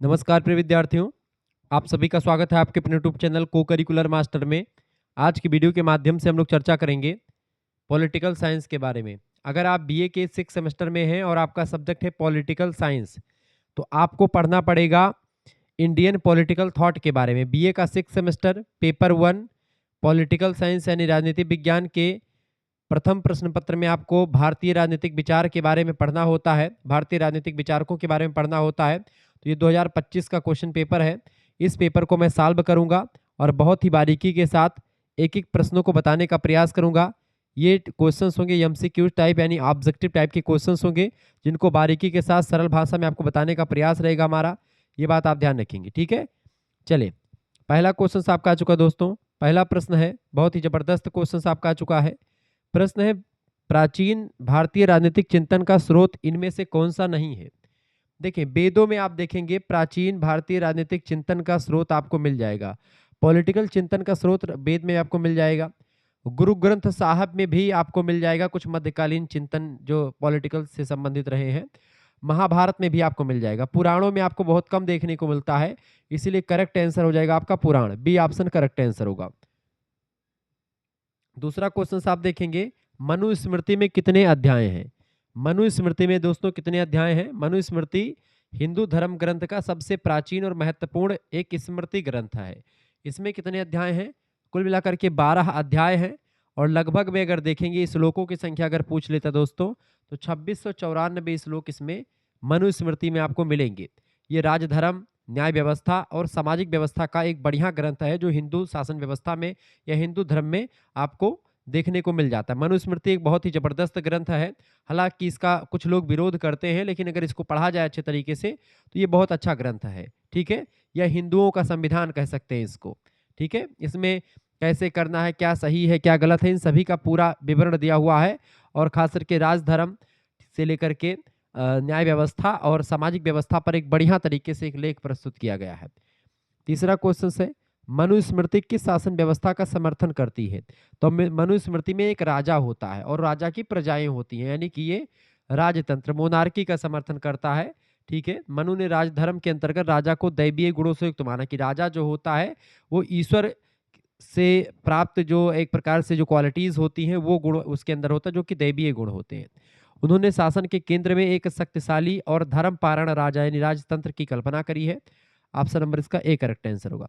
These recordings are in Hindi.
नमस्कार प्रिय विद्यार्थियों, आप सभी का स्वागत है आपके अपने यूट्यूब चैनल को करिकुलर मास्टर में। आज की वीडियो के माध्यम से हम लोग चर्चा करेंगे पॉलिटिकल साइंस के बारे में। अगर आप बीए के 6 सेमेस्टर में हैं और आपका सब्जेक्ट है पॉलिटिकल साइंस, तो आपको पढ़ना पड़ेगा इंडियन पॉलिटिकल थॉट के बारे में। बीए का 6 सेमेस्टर पेपर 1 पॉलिटिकल साइंस यानी राजनीतिक विज्ञान के प्रथम प्रश्न पत्र में आपको भारतीय राजनीतिक विचार के बारे में पढ़ना होता है, भारतीय राजनीतिक विचारकों के बारे में पढ़ना होता है। तो ये 2025 का क्वेश्चन पेपर है। इस पेपर को मैं सॉल्व करूंगा और बहुत ही बारीकी के साथ एक एक प्रश्नों को बताने का प्रयास करूंगा। ये क्वेश्चंस होंगे एमसीक्यू टाइप यानी ऑब्जेक्टिव टाइप के क्वेश्चंस होंगे, जिनको बारीकी के साथ सरल भाषा में आपको बताने का प्रयास रहेगा हमारा। ये बात आप ध्यान रखेंगे, ठीक है। चलिए, पहला क्वेश्चन आपका आ चुका दोस्तों। पहला प्रश्न है, बहुत ही जबरदस्त क्वेश्चन आपका आ चुका है। प्रश्न है, प्राचीन भारतीय राजनीतिक चिंतन का स्रोत इनमें से कौन सा नहीं है। देखिए, वेदों में आप देखेंगे प्राचीन भारतीय राजनीतिक चिंतन का स्रोत आपको मिल जाएगा। पॉलिटिकल चिंतन का स्रोत वेद में आपको मिल जाएगा। गुरु ग्रंथ साहब में भी आपको मिल जाएगा कुछ मध्यकालीन चिंतन जो पॉलिटिकल से संबंधित रहे हैं। महाभारत में भी आपको मिल जाएगा। पुराणों में आपको बहुत कम देखने को मिलता है, इसीलिए करेक्ट आंसर हो जाएगा आपका पुराण। बी ऑप्शन करेक्ट आंसर होगा। दूसरा क्वेश्चन आप देखेंगे, मनुस्मृति में कितने अध्याय हैं। मनुस्मृति में दोस्तों कितने अध्याय हैं। मनुस्मृति हिंदू धर्म ग्रंथ का सबसे प्राचीन और महत्वपूर्ण एक स्मृति ग्रंथ है। इसमें कितने अध्याय हैं, कुल मिलाकर के 12 अध्याय हैं। और लगभग में अगर देखेंगे श्लोकों की संख्या अगर पूछ लेता दोस्तों, तो 2694 श्लोक इसमें मनुस्मृति में आपको मिलेंगे। ये राजधर्म, न्याय व्यवस्था और सामाजिक व्यवस्था का एक बढ़िया ग्रंथ है, जो हिंदू शासन व्यवस्था में या हिंदू धर्म में आपको देखने को मिल जाता है। मनुस्मृति एक बहुत ही जबरदस्त ग्रंथ है। हालांकि इसका कुछ लोग विरोध करते हैं, लेकिन अगर इसको पढ़ा जाए अच्छे तरीके से तो ये बहुत अच्छा ग्रंथ है, ठीक है। यह हिंदुओं का संविधान कह सकते हैं इसको, ठीक है। इसमें कैसे करना है, क्या सही है क्या गलत है, इन सभी का पूरा विवरण दिया हुआ है। और खास करके राजधर्म से लेकर के न्याय व्यवस्था और सामाजिक व्यवस्था पर एक बढ़िया तरीके से एक लेख प्रस्तुत किया गया है। तीसरा क्वेश्चन है, मनुस्मृति किस शासन व्यवस्था का समर्थन करती है। तो मनुस्मृति में एक राजा होता है और राजा की प्रजाएं होती हैं, यानी कि ये राजतंत्र मोनार्की का समर्थन करता है, ठीक है। मनु ने राजधर्म के अंतर्गत राजा को दैवीय गुणों से युक्त माना कि राजा जो होता है वो ईश्वर से प्राप्त जो एक प्रकार से जो क्वालिटीज होती हैं वो गुण उसके अंदर होता है, जो कि दैवीय गुण होते हैं। उन्होंने शासन के केंद्र में एक शक्तिशाली और धर्मपारण राजा यानी राजतंत्र की कल्पना करी है। ऑप्शन नंबर इसका ए करेक्ट आंसर होगा।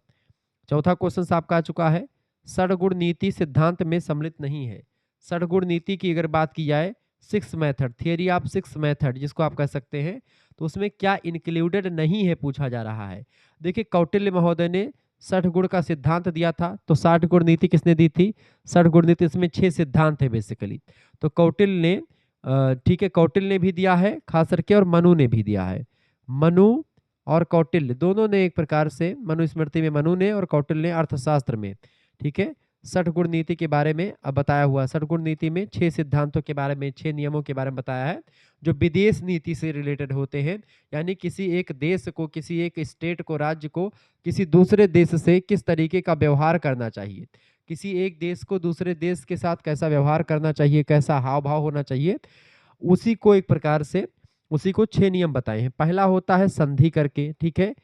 चौथा क्वेश्चन आपका आ चुका है, षडगुण नीति सिद्धांत में सम्मिलित नहीं है। षडगुण नीति की अगर बात की जाए, six method theory of six method जिसको आप कह सकते हैं, तो उसमें क्या इंक्लूडेड नहीं है पूछा जा रहा है। देखिए, कौटिल्य महोदय ने 60 गुण का सिद्धांत दिया था, तो 60 गुण नीति किसने दी थी। 60 गुण नीति, इसमें 6 सिद्धांत है बेसिकली। तो कौटिल्य ने ठीक है, कौटिल्य ने भी दिया है खास करके, और मनु ने भी दिया है। मनु और कौटिल्य दोनों ने एक प्रकार से, मनुस्मृति में मनु ने और कौटिल्य ने अर्थशास्त्र में, ठीक है, 60 गुण नीति के बारे में अब बताया हुआ। 60 गुण नीति में 6 सिद्धांतों के बारे में, 6 नियमों के बारे में बताया है, जो विदेश नीति से रिलेटेड होते हैं। यानी किसी एक देश को, किसी एक स्टेट को, राज्य को किसी दूसरे देश से किस तरीके का व्यवहार करना चाहिए, किसी एक देश को दूसरे देश के साथ कैसा व्यवहार करना चाहिए, कैसा हाव भाव होना चाहिए, उसी को एक प्रकार से, उसी को 6 नियम बताए हैं। पहला होता है संधि करके, ठीक है,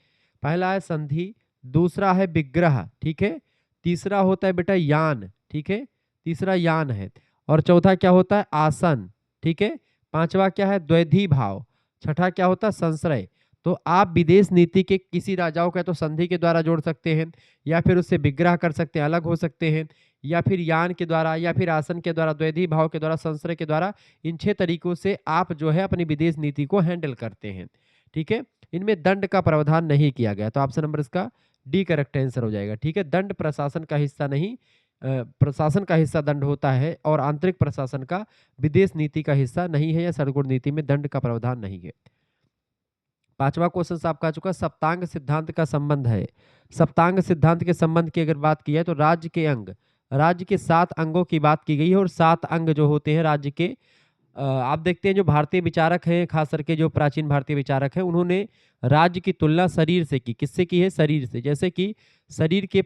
पहला है संधि। दूसरा है विग्रह, ठीक है। तीसरा होता है बेटा यान, ठीक है, तीसरा यान है। और चौथा क्या होता है, आसन, ठीक है। पांचवा क्या है, द्वैधी भाव। छठा क्या होता है, संश्रय। तो आप विदेश नीति के किसी राजाओं का तो संधि के द्वारा जोड़ सकते हैं, या फिर उससे विग्रह कर सकते हैं, अलग हो सकते हैं, या फिर यान के द्वारा, या फिर आसन के द्वारा, द्वैधी भाव के द्वारा, संश्रय के द्वारा। इन 6 तरीकों से आप जो है अपनी विदेश नीति को हैंडल करते हैं, ठीक है। इनमें दंड का प्रावधान नहीं किया गया, तो ऑप्शन नंबर इसका डी करेक्ट आंसर हो जाएगा, ठीक है। दंड प्रशासन का हिस्सा नहीं, प्रशासन का हिस्सा दंड होता है, और आंतरिक प्रशासन का विदेश नीति का हिस्सा नहीं है, या सड़गुण नीति में दंड का प्रावधान नहीं है। पांचवा क्वेश्चन आपका आ चुका, सप्तांग सिद्धांत का संबंध है। सप्तांग सिद्धांत के संबंध की अगर बात की है, तो राज्य के अंग, राज्य के 7 अंगों की बात की गई है। और 7 अंग जो होते हैं राज्य के, आप देखते हैं जो भारतीय विचारक हैं, खास करके जो प्राचीन भारतीय विचारक हैं, उन्होंने राज्य की तुलना शरीर से की। किससे की है, शरीर से। जैसे कि शरीर के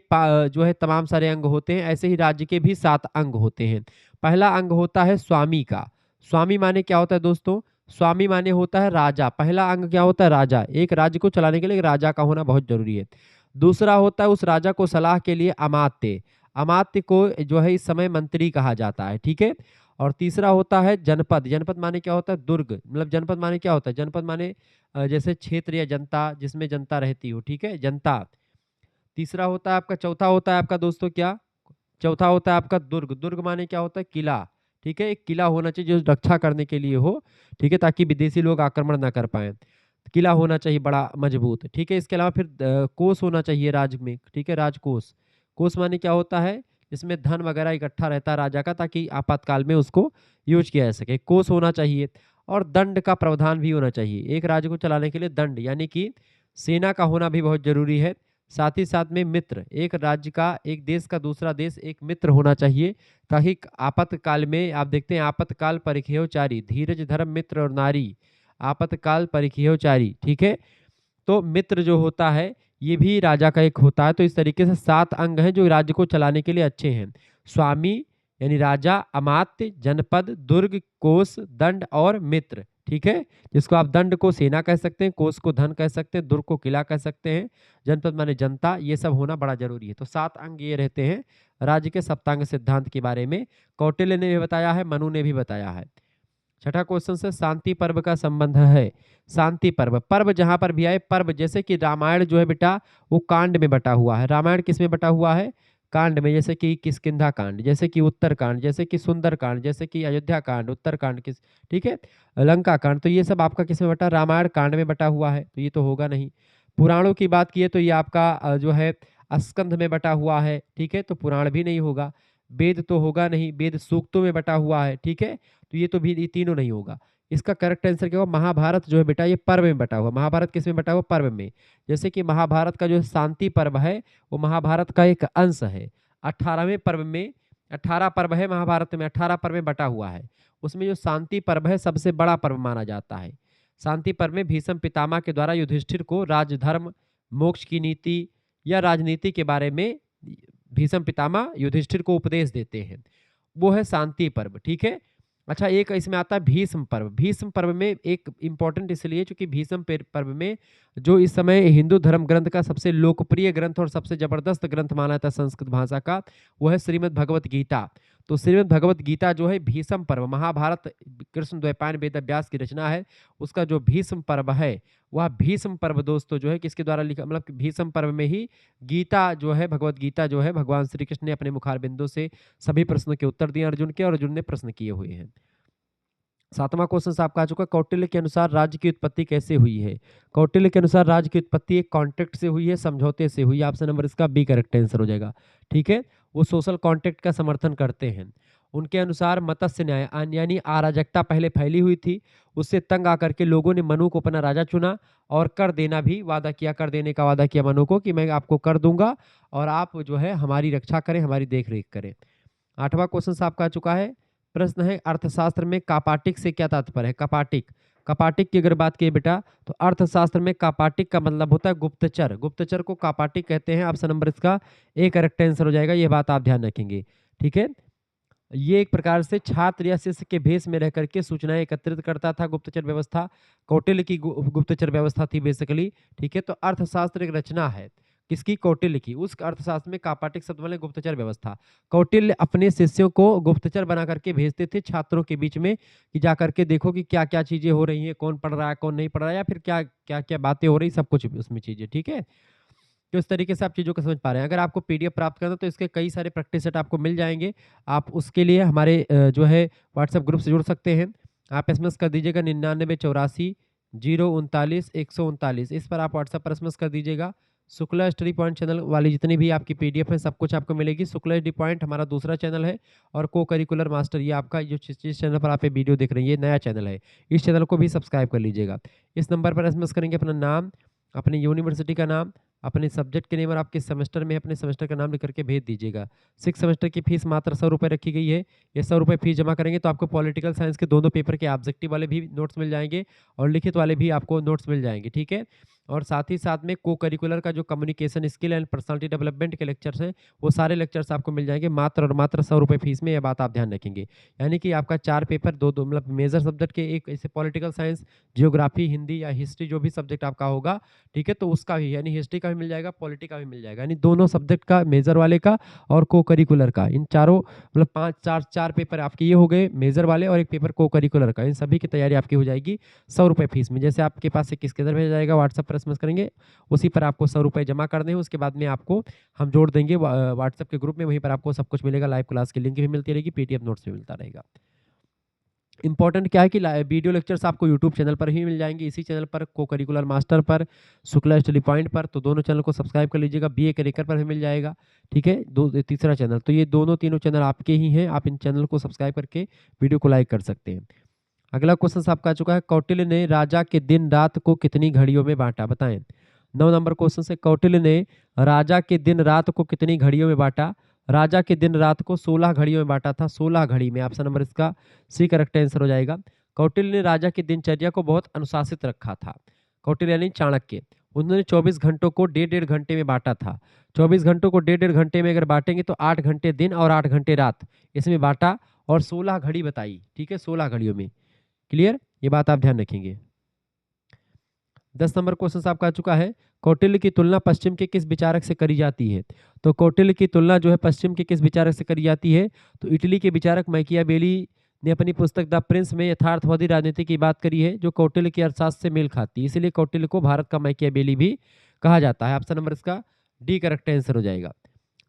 जो है तमाम सारे अंग होते हैं, ऐसे ही राज्य के भी 7 अंग होते हैं। पहला अंग होता है स्वामी का। स्वामी माने क्या होता है दोस्तों, स्वामी माने होता है राजा, पहला अंग क्या होता है राजा, एक राज्य को चलाने के लिए एक राजा का होना बहुत जरूरी है। दूसरा होता है उस राजा को सलाह के लिए अमात्य, अमात्य को जो है इस समय मंत्री कहा जाता है, ठीक है। और तीसरा होता है जनपद, जनपद माने क्या होता है दुर्ग, मतलब जनपद माने क्या होता है, जनपद माने जैसे क्षेत्र या जनता जिसमें जनता रहती हो, ठीक है, जनता। तीसरा होता है आपका, चौथा होता है आपका दोस्तों क्या, चौथा होता है आपका दुर्ग, दुर्ग माने क्या होता है किला, ठीक है, एक किला होना चाहिए जो रक्षा करने के लिए हो, ठीक है, ताकि विदेशी लोग आक्रमण ना कर पाए। किला होना चाहिए बड़ा मजबूत, ठीक है। इसके अलावा फिर कोष होना चाहिए राज्य में, ठीक है, राजकोष, कोष माने क्या होता है, जिसमें धन वगैरह इकट्ठा रहता है राजा का, ताकि आपातकाल में उसको यूज किया जा सके, कोष होना चाहिए। और दंड का प्रावधान भी होना चाहिए, एक राज्य को चलाने के लिए दंड यानी कि सेना का होना भी बहुत जरूरी है। साथ ही साथ में मित्र, एक राज्य का, एक देश का दूसरा देश एक मित्र होना चाहिए, ताकि आपातकाल में आप देखते हैं आपातकाल परिखेव चारी, धीरज धर्म मित्र और नारी, आपातकाल परिखेव चारी, ठीक है। तो मित्र जो होता है ये भी राजा का एक होता है। तो इस तरीके से 7 अंग हैं जो राज्य को चलाने के लिए अच्छे हैं, स्वामी यानी राजा, अमात्य, जनपद, दुर्ग, कोष, दंड और मित्र, ठीक है। जिसको आप दंड को सेना कह सकते हैं, कोष को धन कह सकते हैं, दुर्ग को किला कह सकते हैं, जनपद माने जनता, ये सब होना बड़ा जरूरी है। तो 7 अंग ये रहते हैं राज्य के सप्तांग सिद्धांत के बारे में, कौटिल्य ने भी बताया है, मनु ने भी बताया है। छठा क्वेश्चन से शांति पर्व का संबंध है। शांति पर्व, पर्व जहां पर भी आए, पर्व जैसे कि रामायण जो है बेटा वो कांड में बटा हुआ है, रामायण किस में बटा हुआ है, कांड में, जैसे कि किष्किंधा कांड, जैसे कि उत्तर कांड, जैसे कि सुंदर कांड, जैसे कि अयोध्या कांड, उत्तर कांड किस, ठीक है, लंका कांड, तो ये सब आपका किस में बटा, रामायण कांड में बटा हुआ है, तो ये तो होगा नहीं। पुराणों की बात किए तो ये आपका जो है स्कंध में बटा हुआ है, ठीक है, तो पुराण भी नहीं होगा। वेद तो होगा नहीं, वेद सूक्तों में बटा हुआ है, ठीक है, तो ये तो भी ये तीनों नहीं होगा। इसका करेक्ट आंसर क्या होगा, महाभारत जो है बेटा ये पर्व में बटा हुआ, महाभारत किस में बटा हुआ, पर्व में। जैसे कि महाभारत का जो शांति पर्व है वो महाभारत का एक अंश है। 18वें पर्व में, 18 पर्व है महाभारत में, 18 पर्व में बटा हुआ है, उसमें जो शांति पर्व है सबसे बड़ा पर्व माना जाता है। शांति पर्व में भीष्म पितामह के द्वारा युधिष्ठिर को राजधर्म, मोक्ष की नीति या राजनीति के बारे में भीष्म पितामह युधिष्ठिर को उपदेश देते हैं, वो है शांति पर्व, ठीक है। अच्छा, एक इसमें आता है भीष्म पर्व, भीष्म पर्व में एक इंपॉर्टेंट इसलिए क्योंकि भीष्म पर्व में जो इस समय हिंदू धर्म ग्रंथ का सबसे लोकप्रिय ग्रंथ और सबसे जबरदस्त ग्रंथ माना जाता है संस्कृत भाषा का, वो है श्रीमद् भगवत गीता। तो श्रीमद् भगवत गीता जो है भीष्म पर्व, महाभारत कृष्ण द्वैपायन वेद व्यास की रचना है, उसका जो भीष्म पर्व है वह भीष्म पर्व दोस्तों जो है किसके द्वारा लिखा, मतलब भीष्म पर्व में ही गीता जो है, भगवत गीता जो है, भगवान श्री कृष्ण ने अपने मुखार बिंदु से सभी प्रश्नों के उत्तर दिए अर्जुन के, और अर्जुन ने प्रश्न किए हुए हैं। 7वां क्वेश्चन आपका आ चुका है, कौटिल्य के अनुसार राज्य की उत्पत्ति कैसे हुई है। कौटिल्य के अनुसार राज्य की उत्पत्ति एक कॉन्ट्रैक्ट से हुई है, समझौते से हुई है, ऑप्शन नंबर इसका बी करेक्ट आंसर हो जाएगा, ठीक है। वो सोशल कॉन्ट्रैक्ट का समर्थन करते हैं। उनके अनुसार मत्स्य न्याय यानी अराजकता पहले फैली हुई थी, उससे तंग आकर के लोगों ने मनु को अपना राजा चुना और कर देना भी वादा किया, कर देने का वादा किया मनु को कि मैं आपको कर दूंगा और आप जो है हमारी रक्षा करें, हमारी देख रेख करें। 8वां क्वेश्चन आपका आ चुका है, प्रश्न है अर्थशास्त्र में कापाटिक से क्या तात्पर्य है। कपाटिक, कपाटिक की अगर बात की बेटा तो अर्थशास्त्र में कापाटिक का मतलब होता है गुप्तचर, गुप्तचर को कापाटिक कहते हैं, ऑप्शन नंबर इसका ए करेक्ट आंसर हो जाएगा, ये बात आप ध्यान रखेंगे, ठीक है। ये एक प्रकार से छात्र या शिष्य के भेष में रह करके सूचनाएं एकत्रित करता था, गुप्तचर व्यवस्था कौटिल्य की गुप्तचर व्यवस्था थी बेसिकली, ठीक है। तो अर्थशास्त्र एक रचना है किसकी, कौटिल्य की, उस अर्थशास्त्र में कापाटिक शब्द वाले गुप्तचर व्यवस्था, कौटिल्य अपने शिष्यों को गुप्तचर बना करके भेजते थे छात्रों के बीच में कि जा करके देखो कि क्या क्या चीजें हो रही हैं, कौन पढ़ रहा है कौन नहीं पढ़ रहा है, या फिर क्या क्या क्या बातें हो रही, सब कुछ उसमें चीजें, ठीक है। तो इस तरीके से आप चीज़ों को समझ पा रहे हैं। अगर आपको पीडीएफ प्राप्त करना है तो इसके कई सारे प्रैक्टिस सेट आपको मिल जाएँगे। आप उसके लिए हमारे जो है व्हाट्सएप ग्रुप से जुड़ सकते हैं। आप एसएमएस कर दीजिएगा 9984 039 139, इस पर आप व्हाट्सएप पर एसएमएस कर दीजिएगा। शुक्ला स्टडी पॉइंट चैनल वाली जितनी भी आपकी पीडीएफ है सब कुछ आपको मिलेगी। शुक्ला स्टडी पॉइंट हमारा दूसरा चैनल है और को करिकुलर मास्टर ये आपका जो जिस चैनल पर आप ये वीडियो देख रहे हैं ये नया चैनल है। इस चैनल को भी सब्सक्राइब कर लीजिएगा। इस नंबर पर एसएमएस करेंगे अपना नाम, अपनी यूनिवर्सिटी का नाम, अपने सब्जेक्ट के नेम और आपके सेमेस्टर में अपने सेमेस्टर का नाम लिख करके भेज दीजिएगा। 6 सेमेस्टर की फीस मात्र 100 रुपये रखी गई है। ये 100 रुपये फीस जमा करेंगे तो आपको पॉलिटिकल साइंस के दोनों पेपर के ऑब्जेक्टिव वाले भी नोट्स मिल जाएंगे और लिखित वाले भी आपको नोट्स मिल जाएंगे, ठीक है। और साथ ही साथ में को करिकुलर का जो communication skill and personality development के लेक्चर्स हैं, वो सारे लेक्चर्स आपको मिल जाएंगे मात्र और मात्र 100 रुपये फीस में। ये बात आप ध्यान रखेंगे। यानी कि आपका 4 पेपर, दो दो मतलब मेजर सब्जेक्ट के, एक ऐसे पॉलिटिकल साइंस, जियोग्राफी, हिंदी या हिस्ट्री जो भी सब्जेक्ट आपका होगा, ठीक है, तो उसका भी यानी हिस्ट्री का भी मिल जाएगा, पॉलिटी का भी मिल जाएगा, यानी दोनों सब्जेक्ट का, मेजर वाले का और को करिकुलर का, इन चारों मतलब 5 4 पेपर आपके ये हो गए मेजर वाले और एक पेपर को करिकुलर का, इन सभी की तैयारी आपकी हो जाएगी 100 रुपये फीस में। जैसे आपके पास एक स्केनर भेजा जाएगा, व्हाट्सएप पर एसएमएस करेंगे, उसी पर आपको 100 रुपये जमा कर दें। उसके बाद में आपको हम जोड़ देंगे व्हाट्सएप के ग्रुप में, वहीं पर आपको सब कुछ मिलेगा, लाइव क्लास की लिंक भी मिलती रहेगी, पीडीएफ नोट्स भी मिलता रहेगा। इंपॉर्टेंट क्या है कि वीडियो लेक्चर्स आपको यूट्यूब चैनल पर ही मिल जाएंगे, इसी चैनल पर को करिकुलर मास्टर पर, शुक्ला स्टडी पॉइंट पर, तो दोनों चैनल को सब्सक्राइब कर लीजिएगा। बीए करिकुलर पर भी मिल जाएगा, ठीक है, तीसरा चैनल, तो ये दोनों तीनों चैनल आपके ही हैं, आप इन चैनल को सब्सक्राइब करके वीडियो को लाइक कर सकते हैं। अगला क्वेश्चन आपका आ चुका है, कौटिल्य ने राजा के दिन रात को कितनी घड़ियों में बांटा, बताएं। 9 नंबर क्वेश्चन से, कौटिल्य ने राजा के दिन रात को कितनी घड़ियों में बांटा। राजा के दिन रात को 16 घड़ियों में बांटा था, 16 घड़ी में। ऑप्शन नंबर इसका सी करेक्ट आंसर हो जाएगा। कौटिल्य ने राजा की दिनचर्या को बहुत अनुशासित रखा था। कौटिल्य यानी चाणक्य, उन्होंने 24 घंटों को 1.5 घंटे में बांटा था। 24 घंटों को 1.5 घंटे में अगर बांटेंगे तो 8 घंटे दिन और 8 घंटे रात इसमें बांटा, और 16 घड़ी बताई, ठीक है, 16 घड़ियों में। क्लियर, ये बात आप ध्यान रखेंगे। 10 नंबर क्वेश्चन आपका आ चुका है, कौटिल्य की तुलना पश्चिम के किस विचारक से करी जाती है। तो कौटिल्य की तुलना जो है पश्चिम के किस विचारक से करी जाती है, तो इटली के विचारक मैकियावेली ने अपनी पुस्तक द प्रिंस में यथार्थवादी राजनीति की बात करी है, जो कौटिल्य के अर्थशास्त्र से मेल खाती है, इसीलिए कौटिल्य को भारत का मैकियावेली भी कहा जाता है। ऑप्शन नंबर इसका डी करेक्ट आंसर हो जाएगा।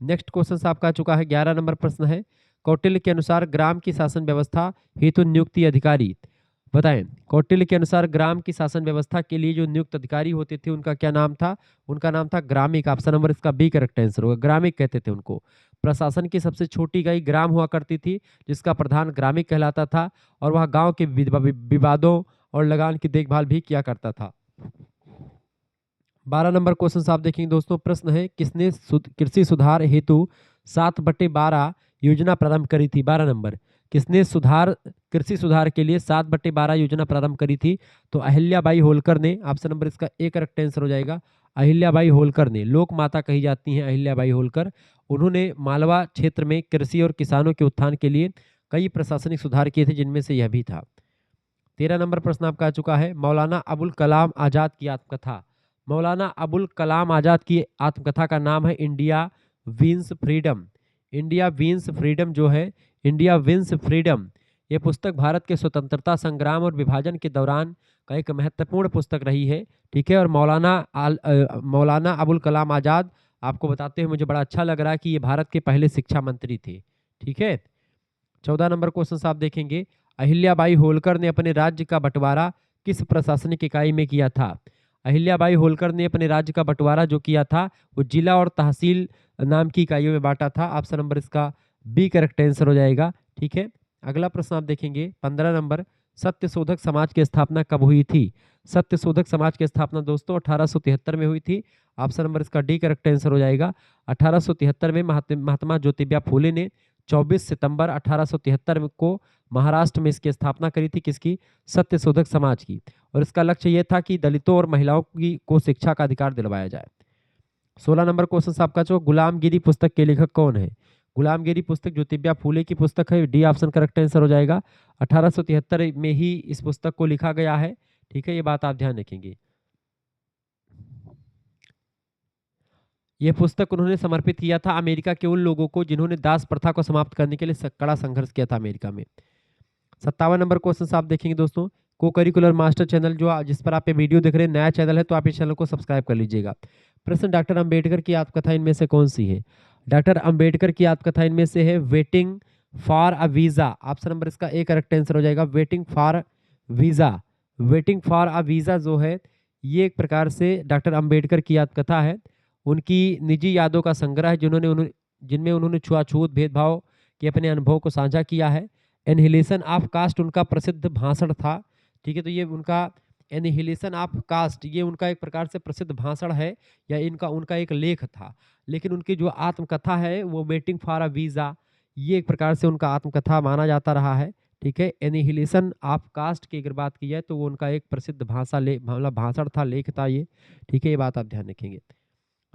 नेक्स्ट क्वेश्चन आपका आ चुका है, 11 नंबर प्रश्न है, कौटिल्य के अनुसार ग्राम की शासन व्यवस्था हेतु नियुक्ति अधिकारी, बताएं। कौटिल्य के अनुसार ग्राम की शासन व्यवस्था के लिए जो नियुक्त अधिकारी होते थे उनका क्या नाम था, उनका नाम था ग्रामिक। ऑप्शन नंबर इसका बी करेक्ट आंसर होगा, ग्रामिक कहते थे उनको। प्रशासन की सबसे छोटी इकाई ग्राम हुआ करती थी, जिसका प्रधान ग्रामिक कहलाता था, और वह गांव के विवादों और लगान की देखभाल भी किया करता था। 12 नंबर क्वेश्चन आप देखेंगे दोस्तों, प्रश्न है, किसने कृषि सुधार हेतु 7/12 योजना प्रारंभ करी थी। 12 नंबर, किसने कृषि सुधार के लिए 7/12 योजना प्रारंभ करी थी, तो अहिल्याबाई होलकर ने। ऑप्शन नंबर इसका ए करेक्ट आंसर हो जाएगा, अहिल्याबाई होलकर ने। लोक माता कही जाती हैं अहिल्याबाई होलकर। उन्होंने मालवा क्षेत्र में कृषि और किसानों के उत्थान के लिए कई प्रशासनिक सुधार किए थे, जिनमें से यह भी था। 13 नंबर प्रश्न आपका आ चुका है, मौलाना अबुल कलाम आजाद की आत्मकथा। मौलाना अबुल कलाम आजाद की आत्मकथा का नाम है India wins freedom. India wins freedom जो है, इंडिया विंस फ्रीडम, ये पुस्तक भारत के स्वतंत्रता संग्राम और विभाजन के दौरान का एक महत्वपूर्ण पुस्तक रही है, ठीक है। और मौलाना अबुल कलाम आजाद, आपको बताते हुए मुझे बड़ा अच्छा लग रहा है कि ये भारत के पहले शिक्षा मंत्री थे, ठीक है। 14 नंबर क्वेश्चन आप देखेंगे, अहिल्याबाई होलकर ने अपने राज्य का बंटवारा किस प्रशासनिक इकाई में किया था। अहिल्याबाई होलकर ने अपने राज्य का बंटवारा जो किया था, वो जिला और तहसील नाम की इकाइयों में बांटा था। ऑप्शन नंबर इसका बी करेक्ट आंसर हो जाएगा, ठीक है। अगला प्रश्न आप देखेंगे, 15 नंबर, सत्यशोधक समाज की स्थापना कब हुई थी। सत्यशोधक समाज की स्थापना दोस्तों 1873 में हुई थी। ऑप्शन नंबर इसका डी करेक्ट आंसर हो जाएगा। 1873 में महात्मा ज्योतिबा फूले ने 24 सितंबर 1873 को महाराष्ट्र में इसकी स्थापना करी थी, किसकी, सत्यशोधक समाज की। और इसका लक्ष्य यह था कि दलितों और महिलाओं को शिक्षा का अधिकार दिलवाया जाए। 16 नंबर क्वेश्चन आपका जो, गुलामगिरी पुस्तक के लेखक कौन है। गुलामगिरी पुस्तक ज्योतिबा फूले की पुस्तक है, डी ऑप्शन करेक्ट आंसर हो जाएगा। 1873 में ही इस पुस्तक को लिखा गया है, ठीक है, ये बात आप ध्यान रखेंगे। यह पुस्तक उन्होंने समर्पित किया था अमेरिका के उन लोगों को जिन्होंने दास प्रथा को समाप्त करने के लिए कड़ा संघर्ष किया था अमेरिका में। 57 नंबर क्वेश्चन आप देखेंगे दोस्तों, को करिकुलर मास्टर चैनल जो जिस पर आप ये वीडियो देख रहे हैं, नया चैनल है, तो आप इस चैनल को सब्सक्राइब कर लीजिएगा। प्रश्न, डॉक्टर अंबेडकर की आत्मकथा इनमें से कौन सी है। डॉक्टर अंबेडकर की आत्मकथा इनमें से है waiting for a visa. Option number इसका ए करेक्ट आंसर हो जाएगा, waiting for visa. Waiting for a visa जो है, ये एक प्रकार से डॉक्टर अंबेडकर की आत्मकथा है, उनकी निजी यादों का संग्रह है, जिनमें उन्होंने छुआछूत भेदभाव के अपने अनुभव को साझा किया है। एनहिलेशन ऑफ कास्ट उनका प्रसिद्ध भाषण था, ठीक है, तो ये उनका एनहिलेशन ऑफ कास्ट, ये उनका एक प्रकार से प्रसिद्ध भाषण है, या इनका उनका एक लेख था। लेकिन उनकी जो आत्मकथा है वो वेटिंग फॉर अ वीज़ा, ये एक प्रकार से उनका आत्मकथा माना जाता रहा है, ठीक है। एनिहिलेशन ऑफ कास्ट की अगर बात की जाए तो वो उनका एक प्रसिद्ध मतलब भाषण था, लेख था ये। ठीक है, ये बात आप ध्यान रखेंगे।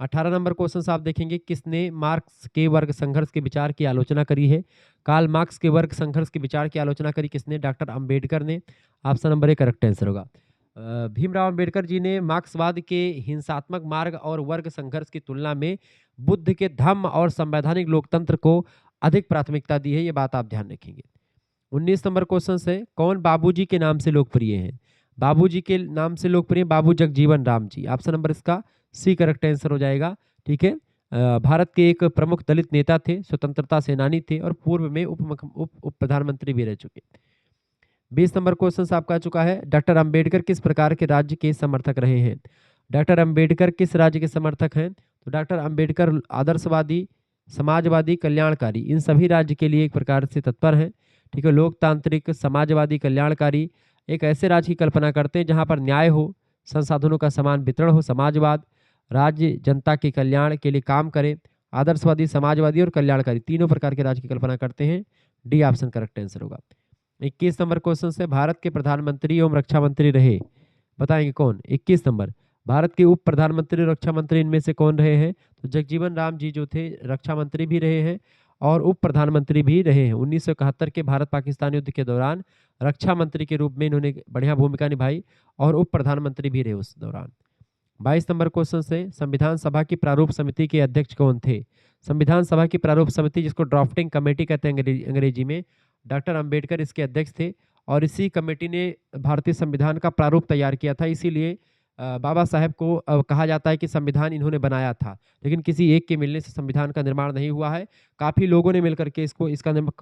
18 नंबर क्वेश्चन आप देखेंगे, किसने मार्क्स के वर्ग संघर्ष के विचार की आलोचना करी है? कार्ल मार्क्स के वर्ग संघर्ष के विचार की आलोचना करी किसने? डॉक्टर अंबेडकर ने। Option number A correct answer होगा। भीमराव अंबेडकर जी ने मार्क्सवाद के हिंसात्मक मार्ग और वर्ग संघर्ष की तुलना में बुद्ध के धम्म और संवैधानिक लोकतंत्र को अधिक प्राथमिकता दी है, ये बात आप ध्यान रखेंगे। 19 नंबर क्वेश्चन है, कौन बाबूजी के नाम से लोकप्रिय हैं? बाबूजी के नाम से लोकप्रिय बाबू जगजीवन राम जी। ऑप्शन नंबर इसका सी करेक्ट आंसर हो जाएगा। ठीक है। भारत के एक प्रमुख दलित नेता थे, स्वतंत्रता सेनानी थे और पूर्व में उप प्रधानमंत्री भी रह चुके। 20 नंबर क्वेश्चन आपका आ चुका है, डॉक्टर अंबेडकर किस प्रकार के राज्य के समर्थक रहे हैं? डॉक्टर अंबेडकर किस राज्य के समर्थक हैं? तो डॉक्टर अंबेडकर आदर्शवादी, समाजवादी, कल्याणकारी, इन सभी राज्य के लिए एक प्रकार से तत्पर हैं। ठीक है। लोकतांत्रिक, समाजवादी, कल्याणकारी, एक ऐसे राज्य की कल्पना करते हैं जहां पर न्याय हो, संसाधनों का समान वितरण हो, समाजवाद, राज्य जनता के कल्याण के लिए काम करे, आदर्शवादी, समाजवादी और कल्याणकारी, तीनों प्रकार के राज्य की कल्पना करते हैं। डी ऑप्शन करेक्ट आंसर होगा। 21 नंबर क्वेश्चन से, भारत के प्रधानमंत्री एवं रक्षा मंत्री रहे, बताएंगे कौन? 21 नंबर, भारत के उप प्रधानमंत्री और रक्षा मंत्री इनमें से कौन रहे हैं? तो जगजीवन राम जी जो थे रक्षा मंत्री भी रहे हैं और उप प्रधानमंत्री भी रहे हैं। 1971 के भारत पाकिस्तान युद्ध के दौरान रक्षा मंत्री के रूप में इन्होंने बढ़िया भूमिका निभाई और उप प्रधानमंत्री भी रहे उस दौरान। 22 नंबर क्वेश्चन से, संविधान सभा की प्रारूप समिति के अध्यक्ष कौन थे? संविधान सभा की प्रारूप समिति, जिसको ड्राफ्टिंग कमेटी कहते हैं अंग्रेजी में, डॉक्टर अंबेडकर इसके अध्यक्ष थे और इसी कमेटी ने भारतीय संविधान का प्रारूप तैयार किया था। इसीलिए बाबा साहेब को कहा जाता है कि संविधान इन्होंने बनाया था, लेकिन किसी एक के मिलने से संविधान का निर्माण नहीं हुआ है। काफ़ी लोगों ने मिलकर के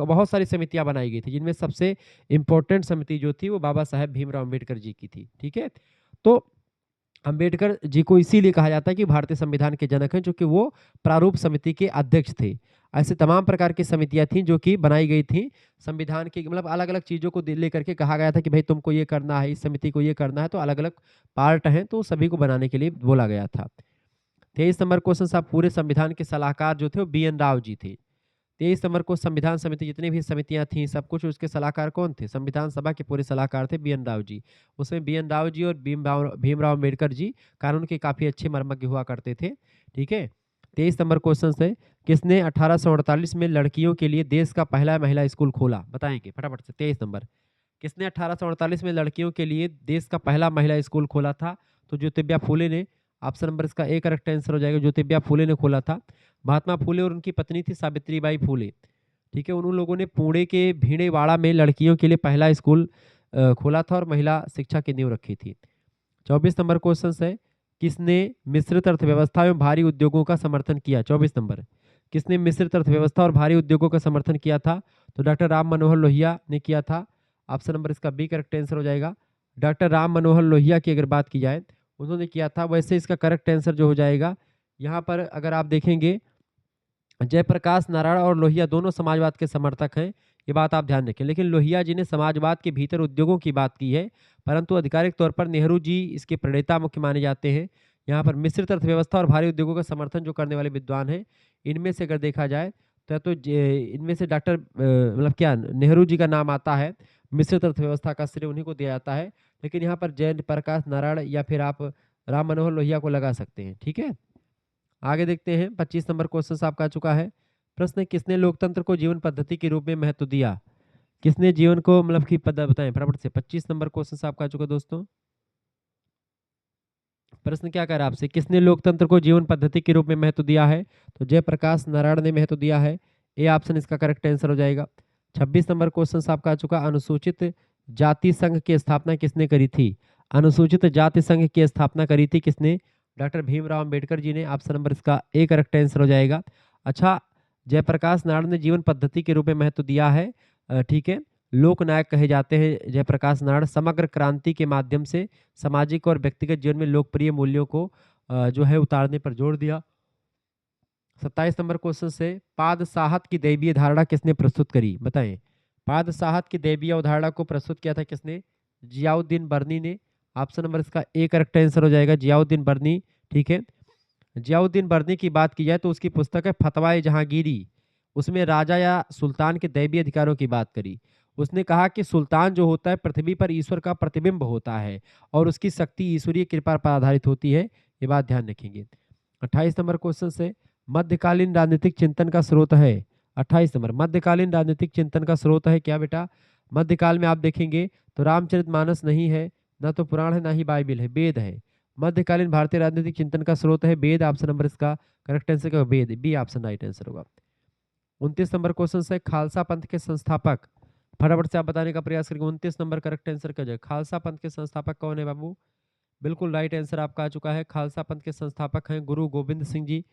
बहुत सारी समितियां बनाई गई थी, जिनमें सबसे इम्पोर्टेंट समिति जो थी वो बाबा साहेब भीमराव अम्बेडकर जी की थी। ठीक है। तो अंबेडकर जी को इसीलिए कहा जाता है कि भारतीय संविधान के जनक हैं, जो कि वो प्रारूप समिति के अध्यक्ष थे। ऐसे तमाम प्रकार की समितियां थीं जो कि बनाई गई थी संविधान के, मतलब अलग अलग चीज़ों को लेकर के कहा गया था कि भाई तुमको ये करना है, इस समिति को ये करना है, तो अलग अलग पार्ट हैं, तो सभी को बनाने के लिए बोला गया था। 23 नंबर क्वेश्चन साहब, पूरे संविधान के सलाहकार जो थे वो बी एन राव जी थे। 23 नंबर को, संविधान समिति जितनी भी समितियां थीं सब कुछ, उसके सलाहकार कौन थे? संविधान सभा के पूरे सलाहकार थे बी एन राव जी। उसमें बी एन राव जी और भीमराव अम्बेडकर जी कानून के काफ़ी अच्छे मर्मज्ञ हुआ करते थे। ठीक है। 23 नंबर क्वेश्चन है, किसने 1848 में लड़कियों के लिए देश का पहला महिला स्कूल खोला? बताएंगे फटाफट से। 23 नंबर, किसने 1848 में लड़कियों के लिए देश का पहला महिला स्कूल खोला था? तो ज्योतिबा फूले ने। ऑप्शन नंबर इसका ए करेक्ट आंसर हो जाएगा, ज्योतिबा फूले ने खोला था। महात्मा फूले और उनकी पत्नी थी सावित्रीबाई फूले। ठीक है। उन लोगों ने पुणे के भीड़ेवाड़ा में लड़कियों के लिए पहला स्कूल खोला था और महिला शिक्षा की नींव रखी थी। 24 नंबर क्वेश्चन है, किसने मिश्रित अर्थव्यवस्था एवं भारी उद्योगों का समर्थन किया? 24 नंबर, किसने मिश्रित अर्थव्यवस्था और भारी उद्योगों का समर्थन किया था? तो डॉक्टर राम मनोहर लोहिया ने किया था। ऑप्शन नंबर इसका बी करेक्ट आंसर हो जाएगा। डॉक्टर राम मनोहर लोहिया की अगर बात की जाए, उन्होंने किया था। वैसे इसका करेक्ट आंसर जो हो जाएगा, यहाँ पर अगर आप देखेंगे, जयप्रकाश नारायण और लोहिया दोनों समाजवाद के समर्थक हैं, ये बात आप ध्यान रखें। लेकिन लोहिया जी ने समाजवाद के भीतर उद्योगों की बात की है, परंतु आधिकारिक तौर पर नेहरू जी इसके प्रणेता मुख्य माने जाते हैं। यहाँ पर मिश्रित अर्थव्यवस्था और भारी उद्योगों का समर्थन जो करने वाले विद्वान हैं, इनमें से अगर देखा जाए तो इनमें से डॉक्टर मतलब क्या नेहरू जी का नाम आता है। मिश्रित अर्थव्यवस्था का श्रेय उन्हीं को दिया जाता है, लेकिन यहाँ पर जयप्रकाश नारायण या फिर आप राम मनोहर लोहिया को लगा सकते हैं। ठीक है। आगे देखते हैं। 25 नंबर क्वेश्चन आपका आ चुका है। प्रश्न है, किसने लोकतंत्र को जीवन पद्धति के रूप में महत्व दिया? किसने जीवन को मतलब की पद बताएं फटाफट से। 25 नंबर क्वेश्चन आपका आ चुका दोस्तों। प्रश्न क्या कर रहा है आपसे, किसने लोकतंत्र को जीवन पद्धति के रूप में महत्व दिया है? तो जयप्रकाश नारायण ने महत्व दिया है। ए ऑप्शन इसका करेक्ट आंसर हो जाएगा। 26 नंबर क्वेश्चन आपका आ चुका, अनुसूचित जाति संघ की स्थापना किसने करी थी? अनुसूचित जाति संघ की स्थापना करी थी किसने? डॉक्टर भीमराव अंबेडकर जी ने। ऑप्शन नंबर इसका ए करेक्ट आंसर हो जाएगा। अच्छा, जयप्रकाश नारायण ने जीवन पद्धति के रूप में महत्व दिया है। ठीक है। लोक नायक कहे जाते हैं जयप्रकाश नारायण। समग्र क्रांति के माध्यम से सामाजिक और व्यक्तिगत जीवन में लोकप्रिय मूल्यों को जो है उतारने पर जोर दिया। 27 नंबर क्वेश्चन से, पादसाहत की दैवीय धारणा किसने प्रस्तुत करी? बताएं। पादसाहत की दैवीय अवधारणा को प्रस्तुत किया था किसने? जियाउद्दीन बर्नी ने। ऑप्शन नंबर इसका ए करेक्ट आंसर हो जाएगा, जियाउद्दीन बर्नी। ठीक है। जियाउद्दीन बर्नी की बात की जाए तो उसकी पुस्तक है फतवाए जहांगीरी। उसमें राजा या सुल्तान के दैवीय अधिकारों की बात करी। उसने कहा कि सुल्तान जो होता है पृथ्वी पर ईश्वर का प्रतिबिंब होता है और उसकी शक्ति ईश्वरीय कृपा पर आधारित होती है। ये बात ध्यान रखेंगे। 28 नंबर क्वेश्चन से मध्यकालीन राजनीतिक चिंतन का स्रोत है। 28 नंबर मध्यकालीन राजनीतिक चिंतन का स्रोत है क्या बेटा? मध्यकाल में आप देखेंगे तो रामचरितमानस नहीं है, ना तो पुराण है, ना ही बाइबिल है, वेद है। मध्यकालीन भारतीय राजनीतिक चिंतन का स्रोत है वेद। ऑप्शन नंबर इसका करेक्ट आंसर क्या होगा? वेद, बी ऑप्शन राइट आंसर होगा। 29 नंबर क्वेश्चन है खालसा पंथ के संस्थापक, फटाफट से आप बताने का प्रयास करेंगे। 29 नंबर करेक्ट आंसर क्या जाएगा? खालसा पंथ के संस्थापक कौन है बाबू? बिल्कुल राइट आंसर आपका आ चुका है। खालसा पंथ के संस्थापक हैं गुरु गोविंद सिंह जी।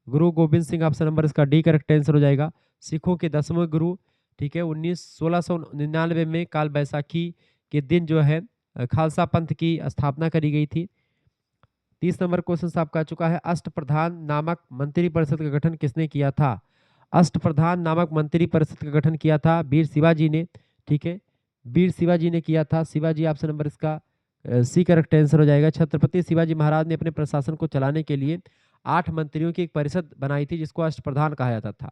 गुरु गोविंद सिंह ऑप्शन नंबर इसका डी करेक्ट आंसर हो जाएगा। सिखों के 10वें गुरु, ठीक है। 1699 में काल बैसाखी के दिन जो है खालसा पंथ की स्थापना करी गई थी। 30 नंबर क्वेश्चन आपका आ चुका है अष्टप्रधान नामक मंत्री परिषद का गठन किसने किया था? अष्टप्रधान नामक मंत्री परिषद का गठन किया था वीर शिवाजी ने, ठीक है। वीर शिवाजी ने किया था। शिवाजी ऑप्शन नंबर इसका सी करेक्ट आंसर हो जाएगा। छत्रपति शिवाजी महाराज ने अपने प्रशासन को चलाने के लिए 8 मंत्रियों की एक परिषद बनाई थी जिसको अष्टप्रधान कहा जाता था।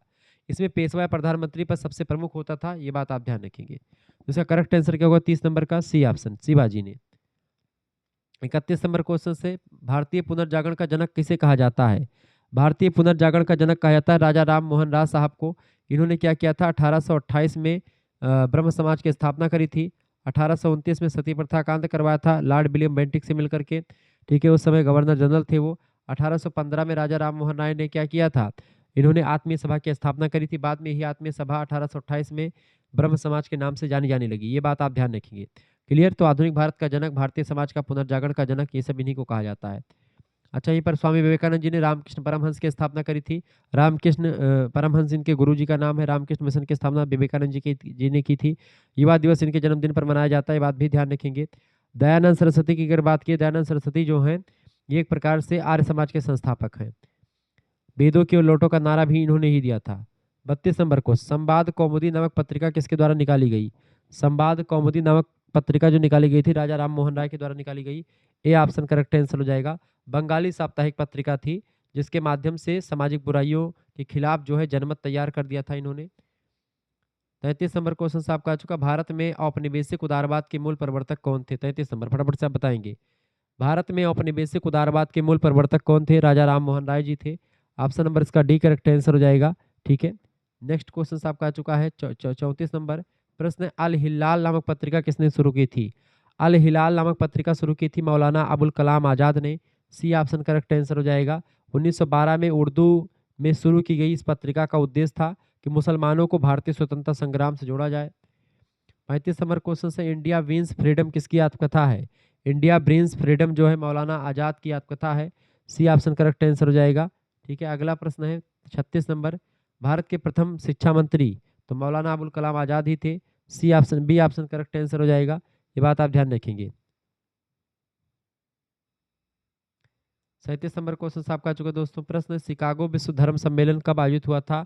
इसमें पेशवा प्रधानमंत्री पर सबसे प्रमुख होता था, ये बात आप ध्यान रखेंगे। तो इसका करेक्ट आंसर क्या होगा? 30 नंबर का सी ऑप्शन, शिवाजी ने। 31 नंबर क्वेश्चन से भारतीय पुनर्जागरण का जनक किसे कहा जाता है? भारतीय पुनर्जागरण का जनक कहा जाता है राजा राम मोहन राय साहब को। इन्होंने क्या किया था? 1828 में ब्रह्म समाज की स्थापना करी थी। 1829 में सती प्रथा का अंत करवाया था लॉर्ड विलियम बेंटिक से मिलकर के, ठीक है। उस समय गवर्नर जनरल थे वो। 1815 में राजा राम मोहन राय ने क्या किया था? इन्होंने आत्मीय सभा की स्थापना करी थी। बाद में ही आत्मीय सभा 1828 में ब्रह्म समाज के नाम से जानी जाने लगी। ये बात आप ध्यान रखेंगे। क्लियर? तो आधुनिक भारत का जनक, भारतीय समाज का पुनर्जागरण का जनक, ये सब इन्हीं को कहा जाता है। अच्छा, यहीं पर स्वामी विवेकानंद जी ने रामकृष्ण परमहंस की स्थापना करी थी। रामकृष्ण परमहंस इनके गुरु जी का नाम है। रामकृष्ण मिशन की स्थापना विवेकानंद जी ने की थी। युवा दिवस इनके जन्मदिन पर मनाया जाता है, ये बात भी ध्यान रखेंगे। दयानंद सरस्वती की अगर बात की, दयानंद सरस्वती जो हैं ये एक प्रकार से आर्य समाज के संस्थापक हैं। वेदों की ओर लौटो का नारा भी इन्होंने ही दिया था। 32 नंबर को संवाद कौमुदी नामक पत्रिका किसके द्वारा निकाली गई? संवाद कौमुदी नामक पत्रिका जो निकाली गई थी राजा राम मोहन राय के द्वारा निकाली गई। ए ऑप्शन करेक्ट आंसर हो जाएगा। बंगाली साप्ताहिक पत्रिका थी जिसके माध्यम से सामाजिक बुराइयों के खिलाफ जो है जनमत तैयार कर दिया था इन्होंने। 33 नंबर क्वेश्चन आपका आ चुका। भारत में औपनिवेशिक उदारवाद के मूल प्रवर्तक कौन थे? 33 नंबर फटाफट से आप बताएंगे। भारत में औपनिवेशिक उदारवाद के मूल प्रवर्तक कौन थे? राजा राम मोहन राय जी थे। ऑप्शन नंबर इसका डी करेक्ट आंसर हो जाएगा, ठीक है। नेक्स्ट क्वेश्चन आपका आ चुका है 34 नंबर प्रश्न। अल हिलाल नामक पत्रिका किसने शुरू की थी? अल हिलाल नामक पत्रिका शुरू की थी मौलाना अबुल कलाम आज़ाद ने। सी ऑप्शन करेक्ट आंसर हो जाएगा। 1912 में उर्दू में शुरू की गई इस पत्रिका का उद्देश्य था कि मुसलमानों को भारतीय स्वतंत्रता संग्राम से जोड़ा जाए। 35 नंबर क्वेश्चन से इंडिया विंस फ्रीडम किसकी आत्मकथा है? इंडिया ब्रिंस फ्रीडम जो है मौलाना आज़ाद की आत्मकथा है। सी ऑप्शन करेक्ट आंसर हो जाएगा, ठीक है। अगला प्रश्न है 36 नंबर। भारत के प्रथम शिक्षा मंत्री तो मौलाना अबुल कलाम आज़ाद ही थे। C option, B option correct answer हो जाएगा। ये बात आप ध्यान रखेंगे। 37 नंबर क्वेश्चन आपका आ चुका दोस्तों। प्रश्न शिकागो विश्व धर्म सम्मेलन कब आयोजित हुआ था?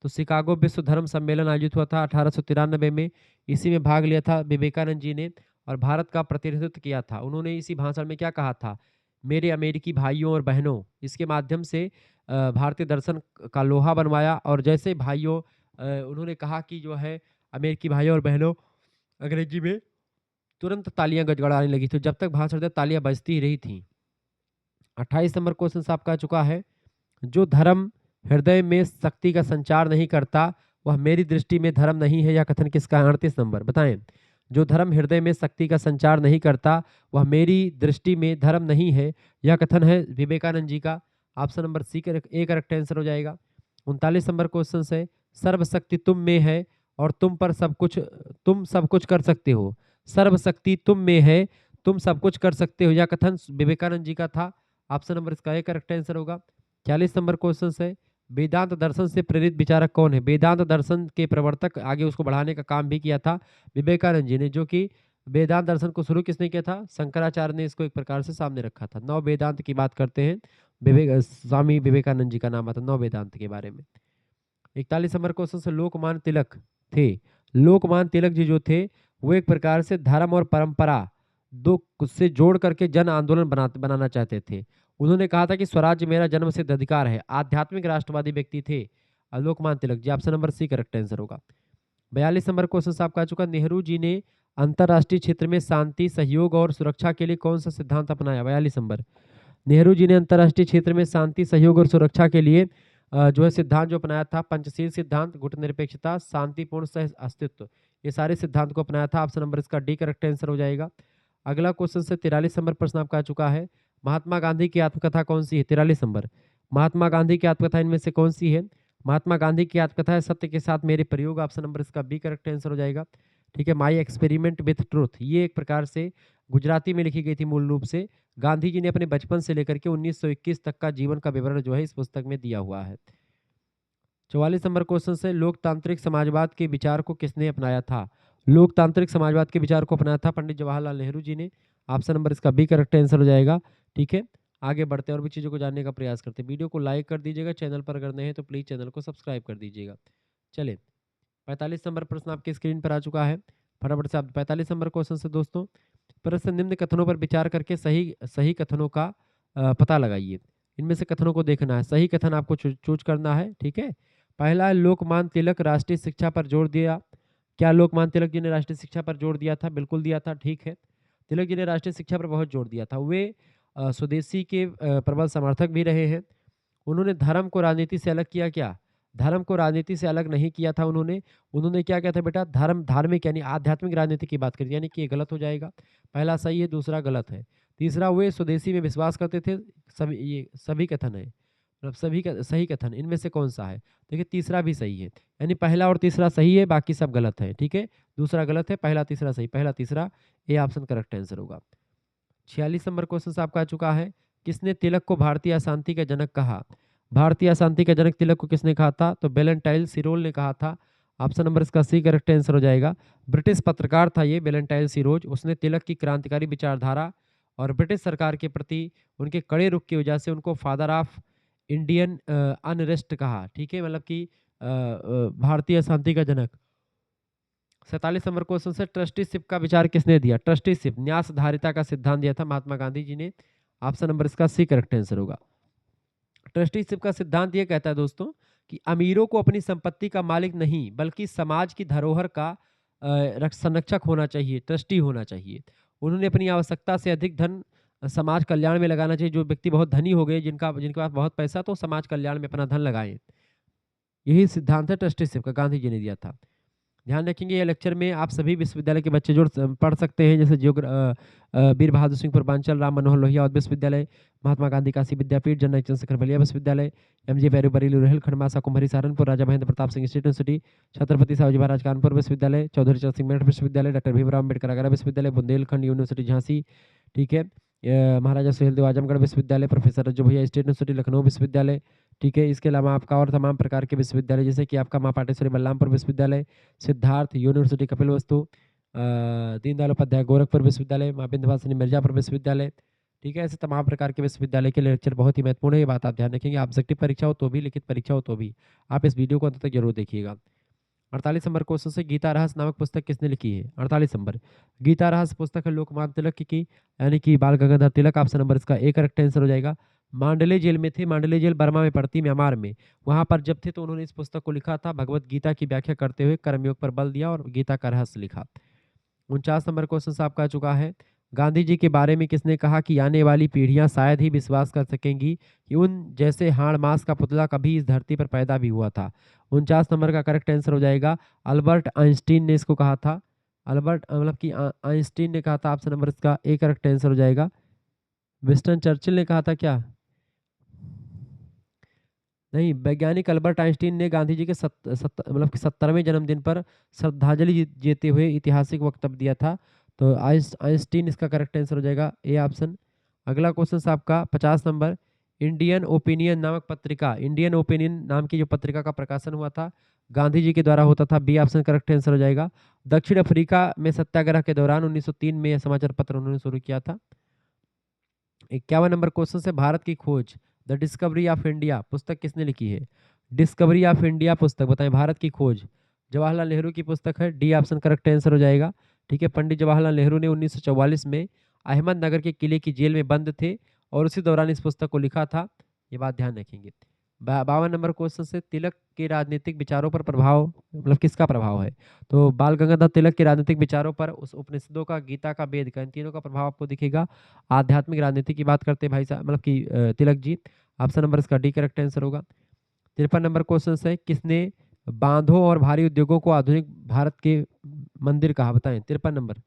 तो शिकागो विश्व धर्म सम्मेलन आयोजित हुआ था 1893 में। इसी में भाग लिया था विवेकानंद जी ने और भारत का प्रतिनिधित्व किया था। उन्होंने इसी भाषण में क्या कहा था? मेरे अमेरिकी भाइयों और बहनों, इसके माध्यम से भारतीय दर्शन का लोहा बनवाया। और जैसे भाइयों उन्होंने कहा कि जो है अमेरिकी भाइयों और बहनों, अंग्रेजी में तुरंत तालियां गड़गड़ाने लगी थी। जब तक भाषण देते तालियां बजती ही रही थी। 28 नंबर क्वेश्चन आपका आ चुका है। जो धर्म हृदय में शक्ति का संचार नहीं करता वह मेरी दृष्टि में धर्म नहीं है, यह कथन किसका है? 38 नंबर बताएं। जो धर्म हृदय में शक्ति का संचार नहीं करता वह मेरी दृष्टि में धर्म नहीं है, यह कथन है विवेकानंद जी का। Option number C A correct answer हो जाएगा। 39 नंबर क्वेश्चन से सर्वशक्ति तुम में है और तुम सब कुछ कर सकते हो। सर्वशक्ति तुम में है, तुम सब कुछ कर सकते हो, यह कथन विवेकानंद जी का था। ऑप्शन नंबर इसका ए करेक्ट आंसर होगा। 40 नंबर क्वेश्चन है वेदांत दर्शन से प्रेरित विचारक कौन है? वेदांत दर्शन के प्रवर्तक, आगे उसको बढ़ाने का काम भी किया था विवेकानंद जी ने। जो कि वेदांत दर्शन को शुरू किसने किया था? शंकराचार्य ने इसको एक प्रकार से सामने रखा था। 9 वेदांत की बात करते हैं, स्वामी विवेकानंद जी का नाम आता 9 वेदांत के बारे में। 41 नंबर क्वेश्चन से लोकमान्य तिलक थे। लोकमान्य तिलक जी जो थे वो एक प्रकार से धर्म और परंपरा दो से जोड़ करके जन आंदोलन बनाना चाहते थे। उन्होंने कहा था कि स्वराज्य मेरा जन्म सिद्ध अधिकार है। आध्यात्मिक राष्ट्रवादी व्यक्ति थे Lokmanya Tilak ji. Option number C correct answer होगा। 42 नंबर क्वेश्चन आपका आ चुका, नेहरू जी ने अंतर्राष्ट्रीय क्षेत्र में शांति, सहयोग और सुरक्षा के लिए कौन सा सिद्धांत अपनाया? 42 नंबर, नेहरू जी ने अंतर्राष्ट्रीय क्षेत्र में शांति, सहयोग और सुरक्षा के लिए जो है सिद्धांत जो अपनाया था, पंचशील सिद्धांत, गुटनिरपेक्षता, शांतिपूर्ण सह अस्तित्व, ये सारे सिद्धांत को अपनाया था। ऑप्शन नंबर इसका डी करेक्ट आंसर हो जाएगा। अगला क्वेश्चन से 43 नंबर प्रश्न आपका आ चुका है, महात्मा गांधी की आत्मकथा कौन सी है? 43 नंबर, महात्मा गांधी की आत्मकथा इनमें से कौन सी है? महात्मा गांधी की आत्मकथा है सत्य के साथ मेरे प्रयोग। ऑप्शन नंबर इसका बी करेक्ट आंसर हो जाएगा। ठीक है, माई एक्सपेरिमेंट विथ ट्रूथ, ये एक प्रकार से गुजराती में लिखी गई थी मूल रूप से। गांधी जी ने अपने बचपन से लेकर के 1921 तक का जीवन का विवरण जो है इस पुस्तक में दिया हुआ है। 44 नंबर क्वेश्चन से, लोकतांत्रिक समाजवाद के विचार को किसने अपनाया था? लोकतांत्रिक समाजवाद के विचार को अपनाया था पंडित जवाहरलाल नेहरू जी ने। ऑप्शन नंबर इसका बी करेक्ट आंसर हो जाएगा। ठीक है, आगे बढ़ते हैं और भी चीज़ों को जानने का प्रयास करते हैं। वीडियो को लाइक कर दीजिएगा, चैनल पर अगर नए हैं तो प्लीज़ चैनल को सब्सक्राइब कर दीजिएगा। चलिए, 45 नंबर प्रश्न आपकी स्क्रीन पर आ चुका है। फटाफट से आप 45 नंबर क्वेश्चन से दोस्तों, प्रश्न निम्न कथनों पर विचार करके सही सही कथनों का पता लगाइए। इनमें से कथनों को देखना है, सही कथन आपको चूज करना है। ठीक है, पहला है, लोकमान्य तिलक राष्ट्रीय शिक्षा पर जोर दिया। क्या लोकमान्य तिलक जी ने राष्ट्रीय शिक्षा पर जोर दिया था? बिल्कुल दिया था। ठीक है, तिलक जी ने राष्ट्रीय शिक्षा पर बहुत जोर दिया था। वे स्वदेशी के प्रबल समर्थक भी रहे हैं। उन्होंने धर्म को राजनीति से अलग किया। क्या धर्म को राजनीति से अलग नहीं किया था उन्होंने? उन्होंने क्या किया था बेटा, धर्म धार्मिक यानी आध्यात्मिक राजनीति की बात करी, यानी कि ये गलत हो जाएगा। पहला सही है, दूसरा गलत है। तीसरा, वे स्वदेशी में विश्वास करते थे। सभी, ये सभी कथन है, मतलब सभी का सही कथन, इनमें से कौन सा है? देखिए, तीसरा भी सही है, यानी पहला और तीसरा सही है, बाकी सब गलत है। ठीक है, दूसरा गलत है, पहला तीसरा सही, पहला तीसरा, ए ऑप्शन करेक्ट आंसर होगा। 46 नंबर क्वेश्चन आपका आ चुका है, किसने तिलक को भारतीय अशांति का जनक कहा? भारतीय अशांति का जनक तिलक को किसने कहा था? तो वेलेंटाइन सिरोल ने कहा था। ऑप्शन नंबर इसका सी करेक्ट आंसर हो जाएगा। ब्रिटिश पत्रकार था ये वेलेंटाइन सिरोज। उसने तिलक की क्रांतिकारी विचारधारा और ब्रिटिश सरकार के प्रति उनके कड़े रुख की वजह से उनको फादर ऑफ इंडियन अनरेस्ट कहा। ठीक है, मतलब कि भारतीय अशांति का जनक। 47 नंबर क्वेश्चन से, ट्रस्टीशिप का विचार किसने दिया? ट्रस्टीशिप, न्यासधारिता का सिद्धांत दिया था महात्मा गांधी जी ने। ऑप्शन नंबर इसका सी करेक्ट आंसर होगा। ट्रस्टीशिप का सिद्धांत ये कहता है दोस्तों कि अमीरों को अपनी संपत्ति का मालिक नहीं बल्कि समाज की धरोहर का संरक्षक होना चाहिए, ट्रस्टी होना चाहिए। उन्होंने अपनी आवश्यकता से अधिक धन समाज कल्याण में लगाना चाहिए। जो व्यक्ति बहुत धनी हो गए, जिनके पास बहुत पैसा, तो समाज कल्याण में अपना धन लगाएं। यही सिद्धांत है ट्रस्टीशिप का, गांधी जी ने दिया था। ध्यान रखेंगे, ये लेक्चर में आप सभी विश्वविद्यालय के बच्चे जुड़ पढ़ सकते हैं, जैसे वीर बहादुर सिंह पूर्वांचल, राम मनोहर लोहिया विश्वविद्यालय, महात्मा गांधी काशी विद्यापीठ, जनरल चंद्रशेखर बलिया विश्वविद्यालय, एमजे भैरू बरेली रोहिल खंडमासा कुम्भरी सहारनपुर, राजा महेंद्र प्रताप सिंह स्टेट यूनिवर्सिटी, छत्रपति साहूजी महाराज कानपुर विश्वविद्यालय, चौधरी चरण सिंह मेरठ विश्वविद्यालय, डॉक्टर भीमराव अम्बेडकर आगरा विश्वविद्यालय, बुंदेलखंड यूनिवर्सिटी झांसी। ठीक है, महाराजा सुहेलदेव आजमगढ़ विश्वविद्यालय, प्रोफेसर रज्जू भैया स्टेट यूनिवर्सिटी लखनऊ विश्वविद्यालय। ठीक है, इसके अलावा आपका और तमाम प्रकार के विश्वविद्यालय, जैसे कि आपका माँ पाटेश्वरी बलरामपुर विश्वविद्यालय, सिद्धार्थ यूनिवर्सिटी कपिलवस्तु, दीनदयाल उपाध्याय गोरखपुर विश्वविद्यालय, माँ विंध्यवासिनी मिर्जापुर विश्वविद्यालय। ठीक है, ऐसे तमाम प्रकार के विश्वविद्यालय के लेक्चर बहुत ही महत्वपूर्ण है, ये बात आप ध्यान रखेंगे। ऑब्जेक्टिव परीक्षा हो तो भी, लिखित परीक्षा हो तो भी, आप इस वीडियो को अंत तक जरूर देखिएगा। 48 नंबर क्वेश्चन से, गीता रहस्य नामक पुस्तक किसने लिखी है? 48 नंबर, गीता रहस्य पुस्तक है लोकमान्य तिलक की, यानी कि बाल गंगाधर तिलक। ऑप्शन नंबर इसका ए करेक्ट आंसर हो जाएगा। मांडले जेल में थे, मांडले जेल बर्मा में पड़ती, म्यांमार में, वहां पर जब थे तो उन्होंने इस पुस्तक को लिखा था। भगवत गीता की व्याख्या करते हुए कर्मयोग पर बल दिया और गीता का रहस्य लिखा। 49 नंबर क्वेश्चन आपका आ चुका है, गांधी जी के बारे में किसने कहा कि आने वाली पीढ़ियां शायद ही विश्वास कर सकेंगी कि उन जैसे हाड़ मांस का पुतला कभी इस धरती पर पैदा भी हुआ था? 49 नंबर का करेक्ट आंसर हो जाएगा, अल्बर्ट आइंस्टीन ने इसको कहा था। अल्बर्ट मतलब कि आइंस्टीन ने कहा था। ऑप्शन नंबर इसका ए करेक्ट आंसर हो जाएगा। विंस्टन चर्चिल ने कहा था क्या? नहीं, वैज्ञानिक अल्बर्ट आइंस्टीन ने गांधी जी के मतलब कि 70वें जन्मदिन पर श्रद्धांजलि देते हुए ऐतिहासिक वक्तव्य दिया था। तो आइंस्टीन इसका करेक्ट आंसर हो जाएगा, ए ऑप्शन। अगला क्वेश्चन आपका 50 नंबर, इंडियन ओपिनियन नामक पत्रिका, इंडियन ओपिनियन नाम की जो पत्रिका का प्रकाशन हुआ था गांधी जी के द्वारा होता था। बी ऑप्शन करेक्ट आंसर हो जाएगा। दक्षिण अफ्रीका में सत्याग्रह के दौरान 1903 में यह समाचार पत्र उन्होंने शुरू किया था। 51 नंबर क्वेश्चन से, भारत की खोज द डिस्कवरी ऑफ इंडिया पुस्तक किसने लिखी है? डिस्कवरी ऑफ इंडिया पुस्तक, बताएं, भारत की खोज जवाहरलाल नेहरू की पुस्तक है। डी ऑप्शन करेक्ट आंसर हो जाएगा। ठीक है, पंडित जवाहरलाल नेहरू ने 1944 में अहमदनगर के किले की जेल में बंद थे और उसी दौरान इस पुस्तक को लिखा था, ये बात ध्यान रखेंगे। 52 नंबर क्वेश्चन से तिलक के राजनीतिक विचारों पर प्रभाव, मतलब किसका प्रभाव है? तो बाल गंगाधर तिलक के राजनीतिक विचारों पर उस उपनिषदों का, गीता का, वेद का, इन तीनों का प्रभाव आपको दिखेगा। आध्यात्मिक राजनीति की बात करते हैं भाई साहब, मतलब कि तिलक जी। ऑप्शन नंबर इसका डी करेक्ट आंसर होगा। 53 नंबर क्वेश्चन है, किसने बांधों और भारी उद्योगों को आधुनिक भारत के मंदिर कहा? बताएं। 53 नंबर,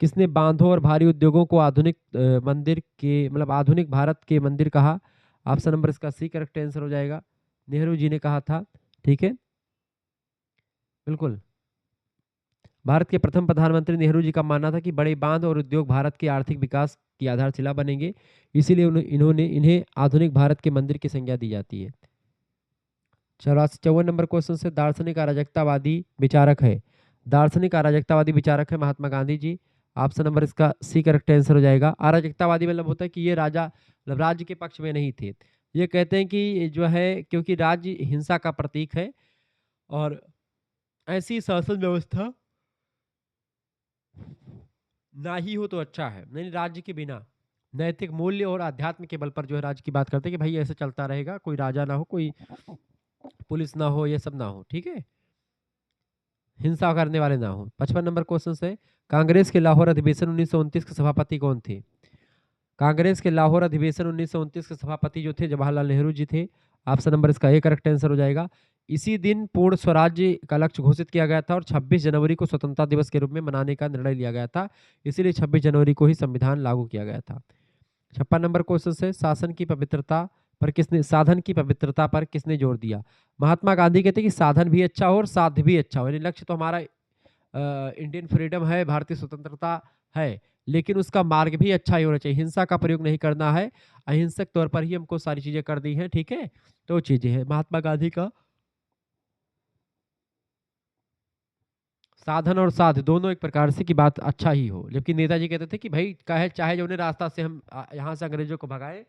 किसने बांधों और भारी उद्योगों को आधुनिक मंदिर के, मतलब आधुनिक भारत के मंदिर कहा? ऑप्शन नंबर इसका सी करेक्ट आंसर हो जाएगा। नेहरू जी ने कहा था। ठीक है, बिल्कुल। भारत के प्रथम प्रधानमंत्री नेहरू जी का मानना था कि बड़े बांध और उद्योग भारत के आर्थिक विकास की आधारशिला बनेंगे, इसीलिए इन्होंने इन्हें आधुनिक भारत के मंदिर की संज्ञा दी जाती है। 54 नंबर क्वेश्चन से, दार्शनिक अराजकतावादी विचारक है? दार्शनिक अराजकतावादी विचारक है महात्मा गांधी जी। ऑप्शन नंबर इसका सी करेक्ट आंसर हो जाएगा। अराजकतावादी मतलब होता है कि ये राजा, मतलब राज्य के पक्ष में नहीं थे। ये कहते हैं कि जो है, क्योंकि राज्य हिंसा का प्रतीक है और ऐसी शासन व्यवस्था ना ही हो तो अच्छा है। नहीं, राज्य के बिना नैतिक मूल्य और अध्यात्म के बल पर जो है राज्य की बात करते हैं कि भाई ऐसे चलता रहेगा, कोई राजा ना हो, कोई पुलिस ना हो, ये सब ना हो। ठीक है, हिंसा करने वाले ना हो। 55 नंबर क्वेश्चन है, कांग्रेस के लाहौर अधिवेशन 1929 के सभापति कौन थे? कांग्रेस के लाहौर अधिवेशन 1929 के सभापति जो थे, जवाहरलाल नेहरू जी थे। ऑप्शन नंबर इसका ए करेक्ट आंसर हो जाएगा। इसी दिन पूर्ण स्वराज्य का लक्ष्य घोषित किया गया था और 26 जनवरी को स्वतंत्रता दिवस के रूप में मनाने का निर्णय लिया गया था, इसीलिए 26 जनवरी को ही संविधान लागू किया गया था। 56 नंबर क्वेश्चन से, शासन की पवित्रता पर किसने, साधन की पवित्रता पर किसने जोर दिया? महात्मा गांधी कहते हैं कि साधन भी अच्छा हो और साध्य भी अच्छा हो, यानी लक्ष्य तो हमारा इंडियन फ्रीडम है, भारतीय स्वतंत्रता है, लेकिन उसका मार्ग भी अच्छा ही होना चाहिए। हिंसा का प्रयोग नहीं करना है, अहिंसक तौर पर ही हमको सारी चीजें कर दी हैं। ठीक है, तो चीजें हैं महात्मा गांधी का। साधन और साध्य दोनों एक प्रकार से की बात अच्छा ही हो, जबकि नेताजी कहते थे कि भाई कहे चाहे जो उन्हें रास्ता से हम यहाँ से अंग्रेजों को भगाए,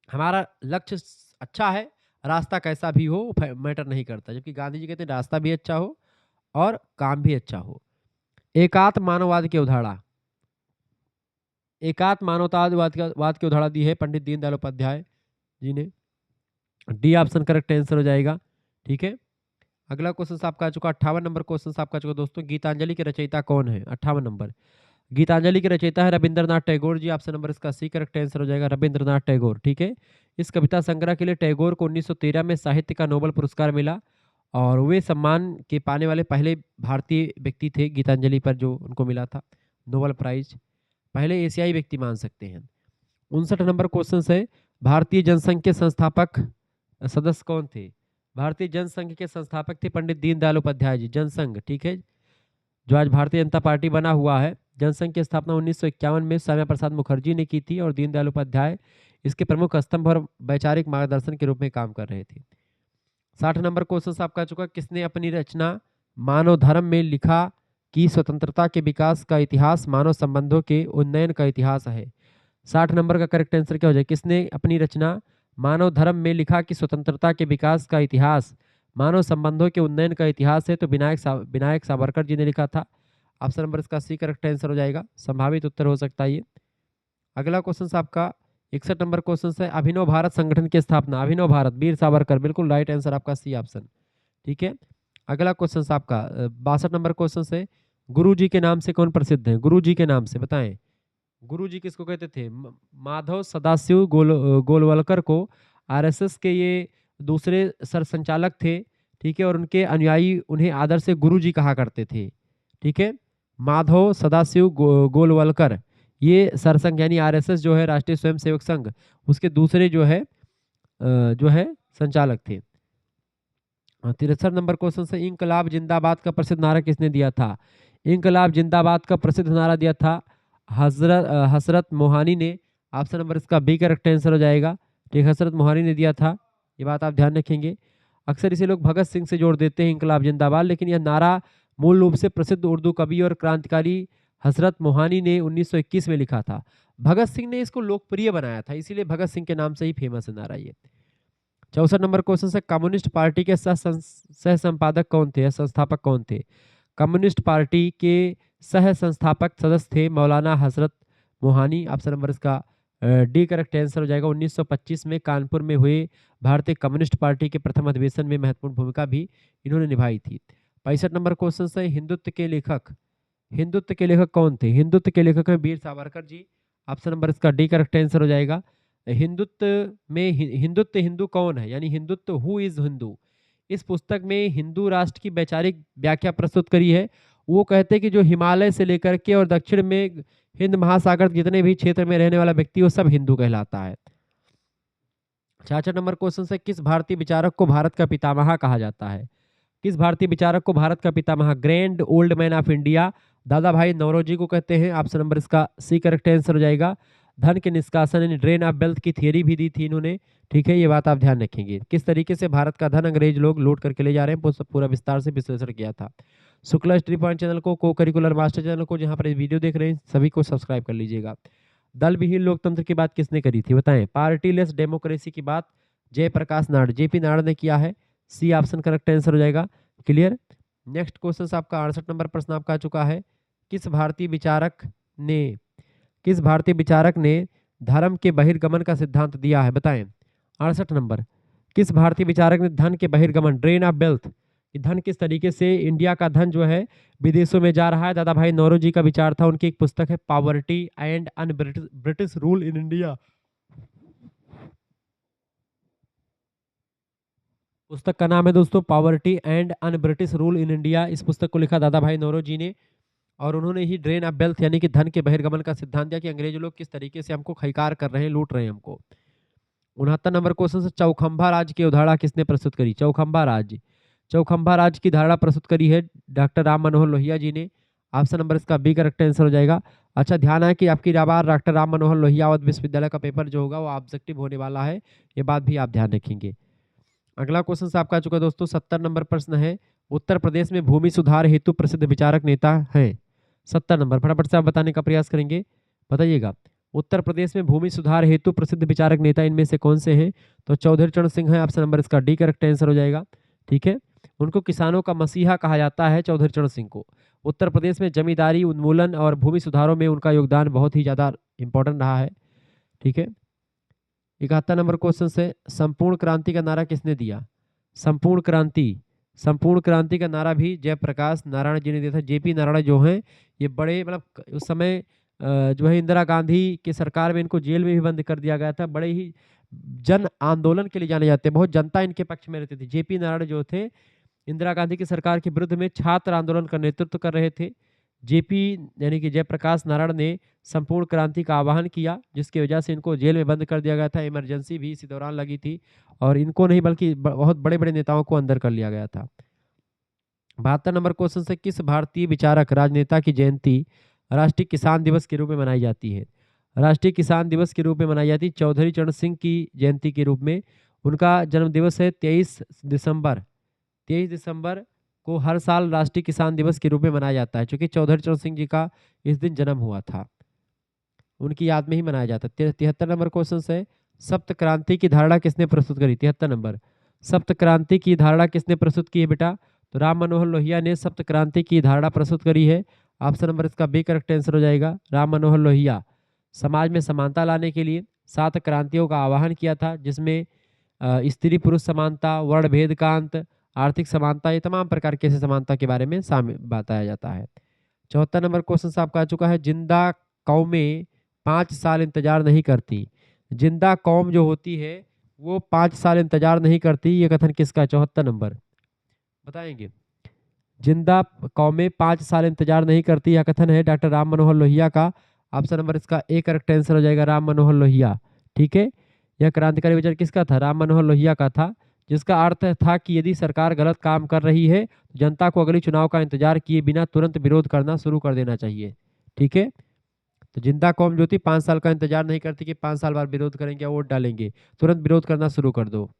हमारा लक्ष्य अच्छा है, रास्ता कैसा भी हो मैटर नहीं करता। जबकि गांधी जी कहते हैं रास्ता भी अच्छा हो और काम भी अच्छा हो। एकात्म मानववाद की अवधारणा, एकात्म मानवतावाद की अवधारणा दी है पंडित दीनदयाल उपाध्याय जी ने। डी ऑप्शन करेक्ट आंसर हो जाएगा। ठीक है, अगला क्वेश्चन आपका आ चुका 58 नंबर क्वेश्चन आपका आ चुका दोस्तों, गीतांजलि के रचयिता कौन है? 58 नंबर, गीतांजलि के रचयिता है रविंद्रनाथ टैगोर जी। ऑप्शन नंबर इसका सी करेक्ट आंसर हो जाएगा, रविंद्रनाथ टैगोर। ठीक है, इस कविता संग्रह के लिए टैगोर को 1913 में साहित्य का नोबेल पुरस्कार मिला और वे सम्मान के पाने वाले पहले भारतीय व्यक्ति थे। गीतांजलि पर जो उनको मिला था नोबेल प्राइज, पहले एशियाई व्यक्ति मान सकते हैं। 59 नंबर क्वेश्चन है, भारतीय जनसंघ के संस्थापक सदस्य कौन थे? भारतीय जनसंघ के संस्थापक थे पंडित दीनदयाल उपाध्याय जी। जनसंघ, ठीक है, जो आज भारतीय जनता पार्टी बना हुआ है, जनसंघ की स्थापना 1951 में श्यामा प्रसाद मुखर्जी ने की थी और दीनदयाल उपाध्याय इसके प्रमुख स्तंभ और वैचारिक मार्गदर्शन के रूप में काम कर रहे थे। 60 नंबर क्वेश्चन आपका चुका, किसने अपनी रचना मानव धर्म में लिखा कि स्वतंत्रता के विकास का इतिहास मानव संबंधों के उन्नयन का इतिहास है? 60 नंबर का करेक्ट आंसर क्या हो जाए? किसने अपनी रचना मानव धर्म में लिखा कि स्वतंत्रता के विकास का इतिहास मानव संबंधों के उन्नयन का इतिहास है? तो विनायक सावरकर जी ने लिखा था। ऑप्शन नंबर इसका सी करेक्ट आंसर हो जाएगा, संभावित उत्तर हो सकता है ये। अगला क्वेश्चन आपका 61 नंबर क्वेश्चन है, अभिनव भारत संगठन की स्थापना, अभिनव भारत, वीर सावरकर, बिल्कुल राइट आंसर आपका सी ऑप्शन। ठीक है, अगला क्वेश्चन आपका 62 नंबर क्वेश्चन है, गुरु जी के नाम से कौन प्रसिद्ध है? गुरु जी के नाम से बताएं। गुरु जी किसको कहते थे? माधव सदाशिव गोलवलकर को आरएसएस के ये दूसरे सर संचालक थे। ठीक है, और उनके अनुयायी उन्हें आदर से गुरु जी कहा करते थे। ठीक है, माधव सदाशिव गोलवलकर, ये सरसंघ यानी आरएसएस जो है राष्ट्रीय स्वयंसेवक संघ, उसके दूसरे जो है संचालक थे। 63 नंबर क्वेश्चन से, इंकलाब जिंदाबाद का प्रसिद्ध नारा किसने दिया था? इंकलाब जिंदाबाद का प्रसिद्ध नारा दिया था हजरत मोहानी ने। ऑप्शन नंबर इसका बी करेक्ट आंसर हो जाएगा। ठीक, हजरत मोहानी ने दिया था, ये बात आप ध्यान रखेंगे। अक्सर इसे लोग भगत सिंह से जोड़ देते हैं इंकलाब जिंदाबाद, लेकिन यह नारा मूल रूप से प्रसिद्ध उर्दू कवि और क्रांतिकारी हजरत मोहानी ने 1921 में लिखा था। भगत सिंह ने इसको लोकप्रिय बनाया था, इसीलिए भगत सिंह के नाम से ही फेमस है नारा ये। 64 नंबर क्वेश्चन से, कम्युनिस्ट पार्टी के सह संपादक कौन थे या संस्थापक कौन थे? कम्युनिस्ट पार्टी के सह संस्थापक सदस्य थे मौलाना हजरत मोहानी। ऑप्शन नंबर इसका डी करेक्ट आंसर हो जाएगा। 1925 में कानपुर में हुए भारतीय कम्युनिस्ट पार्टी के प्रथम अधिवेशन में महत्वपूर्ण भूमिका भी इन्होंने निभाई थी। 65 नंबर क्वेश्चन है, हिंदुत्व के लेखक कौन थे? हिंदुत्व के लेखक हैं वीर सावरकर जी। ऑप्शन नंबर इसका डी करेक्ट आंसर हो जाएगा। हिंदुत्व हिंदू कौन है, यानी हिंदुत्व हु इज हिंदू, इस पुस्तक में हिंदू राष्ट्र की वैचारिक व्याख्या प्रस्तुत करी है। वो कहते हैं कि जो हिमालय से लेकर के और दक्षिण में हिंद महासागर जितने भी क्षेत्र में रहने वाला व्यक्ति वो सब हिंदू कहलाता है। 66 नंबर क्वेश्चन से, किस भारतीय विचारक को भारत का पितामह कहा जाता है? किस भारतीय विचारक को भारत का पितामह, grand old man of India, Dadabhai Naoroji को कहते हैं? ऑप्शन नंबर इसका सी करेक्ट आंसर हो जाएगा। धन के निष्कासन यानी ड्रेन ऑफ वेल्थ की थियरी भी दी थी इन्होंने, ठीक है, ये बात आप ध्यान रखेंगे। किस तरीके से भारत का धन अंग्रेज लोग लूट करके ले जा रहे हैं पूरा विस्तार से विश्लेषण किया था। शुक्ला स्टडी पॉइंट चैनल को करिकुलर मास्टर चैनल को जहाँ पर वीडियो देख रहे हैं सभी को सब्सक्राइब कर लीजिएगा। दल विहीन लोकतंत्र की बात किसने करी थी बताएं? पार्टीलेस डेमोक्रेसी की बात जयप्रकाश नारायण, जेपी नारायण ने किया है। सी ऑप्शन करेक्ट आंसर हो जाएगा। क्लियर। नेक्स्ट क्वेश्चन आपका 68 नंबर प्रश्न आपका आ चुका है। किस भारतीय विचारक ने धर्म के बहिर्गमन का सिद्धांत दिया है बताएं? 68 नंबर, किस भारतीय विचारक ने धन के बहिर्गमन, ड्रेन ऑफ वेल्थ, धन किस तरीके से इंडिया का धन जो है विदेशों में जा रहा है, दादा भाई नौरोजी का विचार था। उनकी एक पुस्तक है poverty and un British rule in India. पुस्तक का नाम है दोस्तों poverty and un British rule in India. इस पुस्तक को लिखा दादा भाई नौरोजी ने और उन्होंने ही ड्रेन ऑफ वेल्थ यानी कि धन के बहिर्गमन का सिद्धांत दिया कि अंग्रेज लोग किस तरीके से हमको खैकार कर रहे हैं, लूट रहे हैं हमको। 69 नंबर क्वेश्चन से, चौखंबा राज की अवधारणा किसने प्रस्तुत करी? चौखंबा राज की धारणा प्रस्तुत करी है डॉक्टर राम मनोहर लोहिया जी ने। ऑप्शन नंबर इसका बी करेक्ट आंसर हो जाएगा। अच्छा ध्यान है कि आपकी बार डॉक्टर राम मनोहर लोहिया विश्वविद्यालय का पेपर जो होगा वो ऑब्जेक्टिव होने वाला है, ये बात भी आप ध्यान रखेंगे। अगला क्वेश्चन से आपका चुका दोस्तों 70 नंबर प्रश्न है, उत्तर प्रदेश में भूमि सुधार हेतु प्रसिद्ध विचारक नेता हैं? 70 नंबर फटाफट से आप बताने का प्रयास करेंगे, बताइएगा। उत्तर प्रदेश में भूमि सुधार हेतु प्रसिद्ध विचारक नेता इनमें से कौन से हैं? तो चौधरी चरण सिंह है। ऑप्शन नंबर इसका डी करेक्ट आंसर हो जाएगा। ठीक है, उनको किसानों का मसीहा कहा जाता है चौधरी चरण सिंह को। उत्तर प्रदेश में जमींदारी उन्मूलन और भूमि सुधारों में उनका योगदान बहुत ही ज़्यादा इंपॉर्टेंट रहा है। ठीक है, 71 नंबर क्वेश्चन से, संपूर्ण क्रांति का नारा किसने दिया? संपूर्ण क्रांति का नारा भी जयप्रकाश नारायण जी ने दिया था। जेपी नारायण जो हैं ये बड़े मतलब उस समय जो है इंदिरा गांधी की सरकार में इनको जेल में भी बंद कर दिया गया था। बड़े ही जन आंदोलन के लिए जाने जाते हैं, बहुत जनता इनके पक्ष में रहती थी। जेपी नारायण जो थे इंदिरा गांधी की सरकार के विरुद्ध में छात्र आंदोलन का नेतृत्व कर रहे थे। जेपी यानी कि जयप्रकाश नारायण ने संपूर्ण क्रांति का आह्वान किया, जिसकी वजह से इनको जेल में बंद कर दिया गया था। इमरजेंसी भी इसी दौरान लगी थी और इनको नहीं बल्कि बहुत बड़े बड़े नेताओं को अंदर कर लिया गया था। 72 नंबर क्वेश्चन से, किस भारतीय विचारक राजनेता की जयंती राष्ट्रीय किसान दिवस के रूप में मनाई जाती है? राष्ट्रीय किसान दिवस के रूप में मनाई जाती है चौधरी चरण सिंह की जयंती के रूप में। उनका जन्म दिवस है 23 दिसंबर को हर साल राष्ट्रीय किसान दिवस के रूप में मनाया जाता है, क्योंकि चौधरी चरण सिंह जी का इस दिन जन्म हुआ था, उनकी याद में ही मनाया जाता है। 73 नंबर क्वेश्चन है, सप्त क्रांति की धारणा किसने प्रस्तुत करी? 73 नंबर, सप्त क्रांति की धारणा किसने प्रस्तुत की है बेटा? तो राम मनोहर लोहिया ने सप्त क्रांति की धारणा प्रस्तुत करी है। ऑप्शन नंबर इसका बी करेक्ट आंसर हो जाएगा। राम मनोहर लोहिया समाज में समानता लाने के लिए 7 क्रांतियों का आह्वान किया था, जिसमें स्त्री पुरुष समानता, वर्ण भेद का अंत, आर्थिक समानता, ये तमाम प्रकार की समानता के बारे में बताया जाता है। 74 नंबर क्वेश्चन आपका आ चुका है, जिंदा कौमें 5 साल इंतजार नहीं करती। जिंदा कौम जो होती है वो 5 साल इंतजार नहीं करती, ये कथन किसका है? 74 नंबर बताएंगे। जिंदा कौमें 5 साल इंतजार नहीं करती, यह कथन है डॉक्टर राम मनोहर लोहिया का। ऑप्शन नंबर इसका ए करेक्ट आंसर हो जाएगा, राम मनोहर लोहिया। ठीक है, यह क्रांतिकारी विचार किसका था? राम मनोहर लोहिया का था, जिसका अर्थ था कि यदि सरकार गलत काम कर रही है तो जनता को अगली चुनाव का इंतजार किए बिना तुरंत विरोध करना शुरू कर देना चाहिए। ठीक है, तो जिंदा कौम जो थी 5 साल का इंतजार नहीं करती कि 5 साल बाद विरोध करेंगे या वोट डालेंगे, तुरंत विरोध करना शुरू कर दो।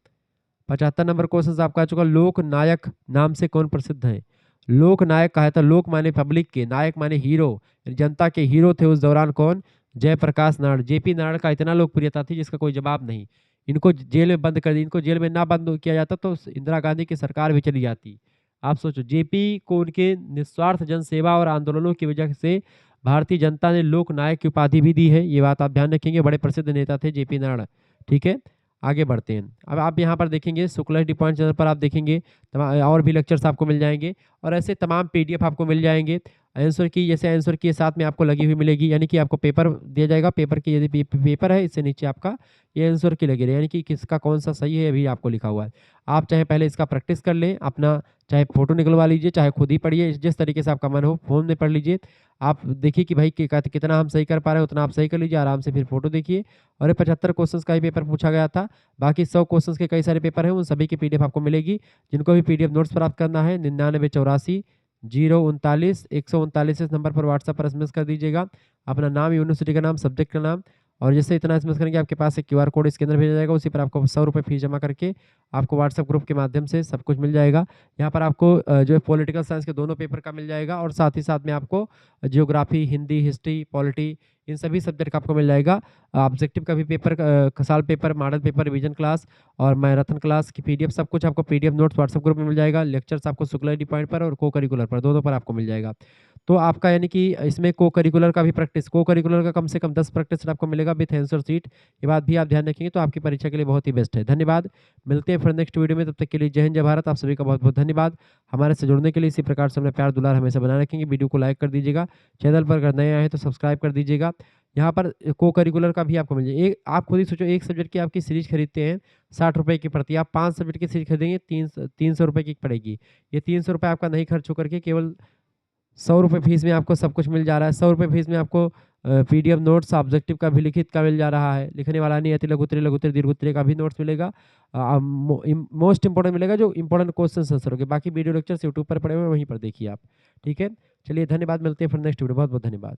75 नंबर क्वेश्चन आपका आ चुका, लोक नायक नाम से कौन प्रसिद्ध है? लोक नायक कहा था, लोक माने पब्लिक के, नायक माने हीरो, जनता के हीरो थे उस दौरान कौन? जयप्रकाश नारायण। जेपी नारायण का इतना लोकप्रियता थी जिसका कोई जवाब नहीं। इनको जेल में बंद कर दिया, इनको जेल में ना बंद किया जाता तो इंदिरा गांधी की सरकार भी चली जाती। आप सोचो, जेपी को उनके निस्वार्थ जनसेवा और आंदोलनों की वजह से भारतीय जनता ने लोक नायक की उपाधि भी दी है, ये बात आप ध्यान रखेंगे। बड़े प्रसिद्ध नेता थे जेपी नायडू। ठीक है, आगे बढ़ते हैं। अब आप यहाँ पर देखेंगे शुक्ला डी पॉइंट चैनल पर आप देखेंगे और भी लेक्चर्स आपको मिल जाएंगे और ऐसे तमाम पीडीएफ आपको मिल जाएंगे। आंसर की, जैसे आंसर की साथ में आपको लगी हुई मिलेगी, यानी कि आपको पेपर दिया जाएगा। पेपर की यदि पेपर है, इससे नीचे आपका ये आंसर की लगी रही, यानी कि किसका कौन सा सही है अभी आपको लिखा हुआ है। आप चाहे पहले इसका प्रैक्टिस कर लें अपना, चाहे फोटो निकलवा लीजिए, चाहे खुद ही पढ़िए, जिस तरीके से आपका मन हो फ़ोन में पढ़ लीजिए। आप देखिए कि भाई कितना हम सही कर पा रहे हैं, उतना आप सही कर लीजिए आराम से, फिर फोटो देखिए। और ये 75 क्वेश्चंस का ही पेपर पूछा गया था। बाकी 100 क्वेश्चंस के कई सारे पेपर हैं, उन सभी की पीडीएफ आपको मिलेगी। जिनको भी पीडीएफ नोट्स प्राप्त करना है 9984 039 139 इस नंबर पर व्हाट्सएप पर एसएमएस कर दीजिएगा। अपना नाम, यूनिवर्सिटी का नाम, सब्जेक्ट का नाम, और जैसे इतना एसएमएस करेंगे आपके पास एक क्यूआर कोड स्कैनर भेजा जाएगा। उसी पर आपको 100 रुपये फीस जमा करके आपको व्हाट्सएप ग्रुप के माध्यम से सब कुछ मिल जाएगा। यहाँ पर आपको जो है पॉलिटिकल साइंस के दोनों पेपर का मिल जाएगा और साथ ही साथ में आपको जियोग्राफी, हिंदी, हिस्ट्री, पॉलिटी, इन सभी सब्जेक्ट का आपको मिल जाएगा। ऑब्जेक्टिव का भी पेपर, साल paper, model paper, revision class और मैराथन क्लास की पीडीएफ, सब कुछ आपको पीडीएफ नोट्स व्हाट्सएप ग्रुप में मिल जाएगा। लेक्चर्स आपको शुक्ला डी पॉइंट पर और को करिकुलर पर, दोनों पर आपको मिल जाएगा। तो आपका यानी कि इसमें को करिकुलर का भी प्रैक्टिस, को करिकुलर का कम से कम 10 प्रैक्टिस आपको मिलेगा विथ आंसर शीट। ये बात भी आप ध्यान रखेंगे तो आपकी परीक्षा के लिए बहुत ही बेस्ट है। धन्यवाद, मिलते हैं फिर नेक्स्ट वीडियो में। तब तक के लिए जय हिंद, जय भारत। आप सभी का बहुत बहुत धन्यवाद। हमारे से जुड़ने के लिए इसी प्रकार से अपना प्यार दुलार हमेशा बनाए रखेंगे। वीडियो को लाइक कर दीजिएगा, चैनल पर अगर नए आए हैं तो सब्सक्राइब कर दीजिएगा। यहाँ पर को करिकुलर का भी आपको मिल जाए। एक आप खुद ही सोचो, एक सब्जेक्ट की आपकी सीरीज खरीदते हैं 60 रुपए की पड़ती है, आप 5 सब्जेक्ट की सीरीज खरीदेंगे 300 रुपए की पड़ेगी। ये 300 रुपये आपका नहीं खर्च होकर के केवल 100 रुपये फीस में आपको सब कुछ मिल जा रहा है। 100 रुपये फीस में आपको पीडीएफ नोट्स, ऑब्जेक्टिव का भी लिखित का मिल जा रहा है, लिखने वाला नहीं, अति लघुत्तरीय, लघुत्तरीय, दीर्घोत्तरीय का भी नोट्स मिलेगा। मोस्ट इंपॉर्टेंट मिलेगा जो इंपॉर्टेंट क्वेश्चन आंसर होंगे। बाकी वीडियो लेक्चर्स यूट्यूब पर पड़े हुए हैं, वहीं पर देखिए आप। ठीक है, चलिए धन्यवाद, मिलते हैं फिर नेक्स्ट वीडियो। बहुत बहुत धन्यवाद।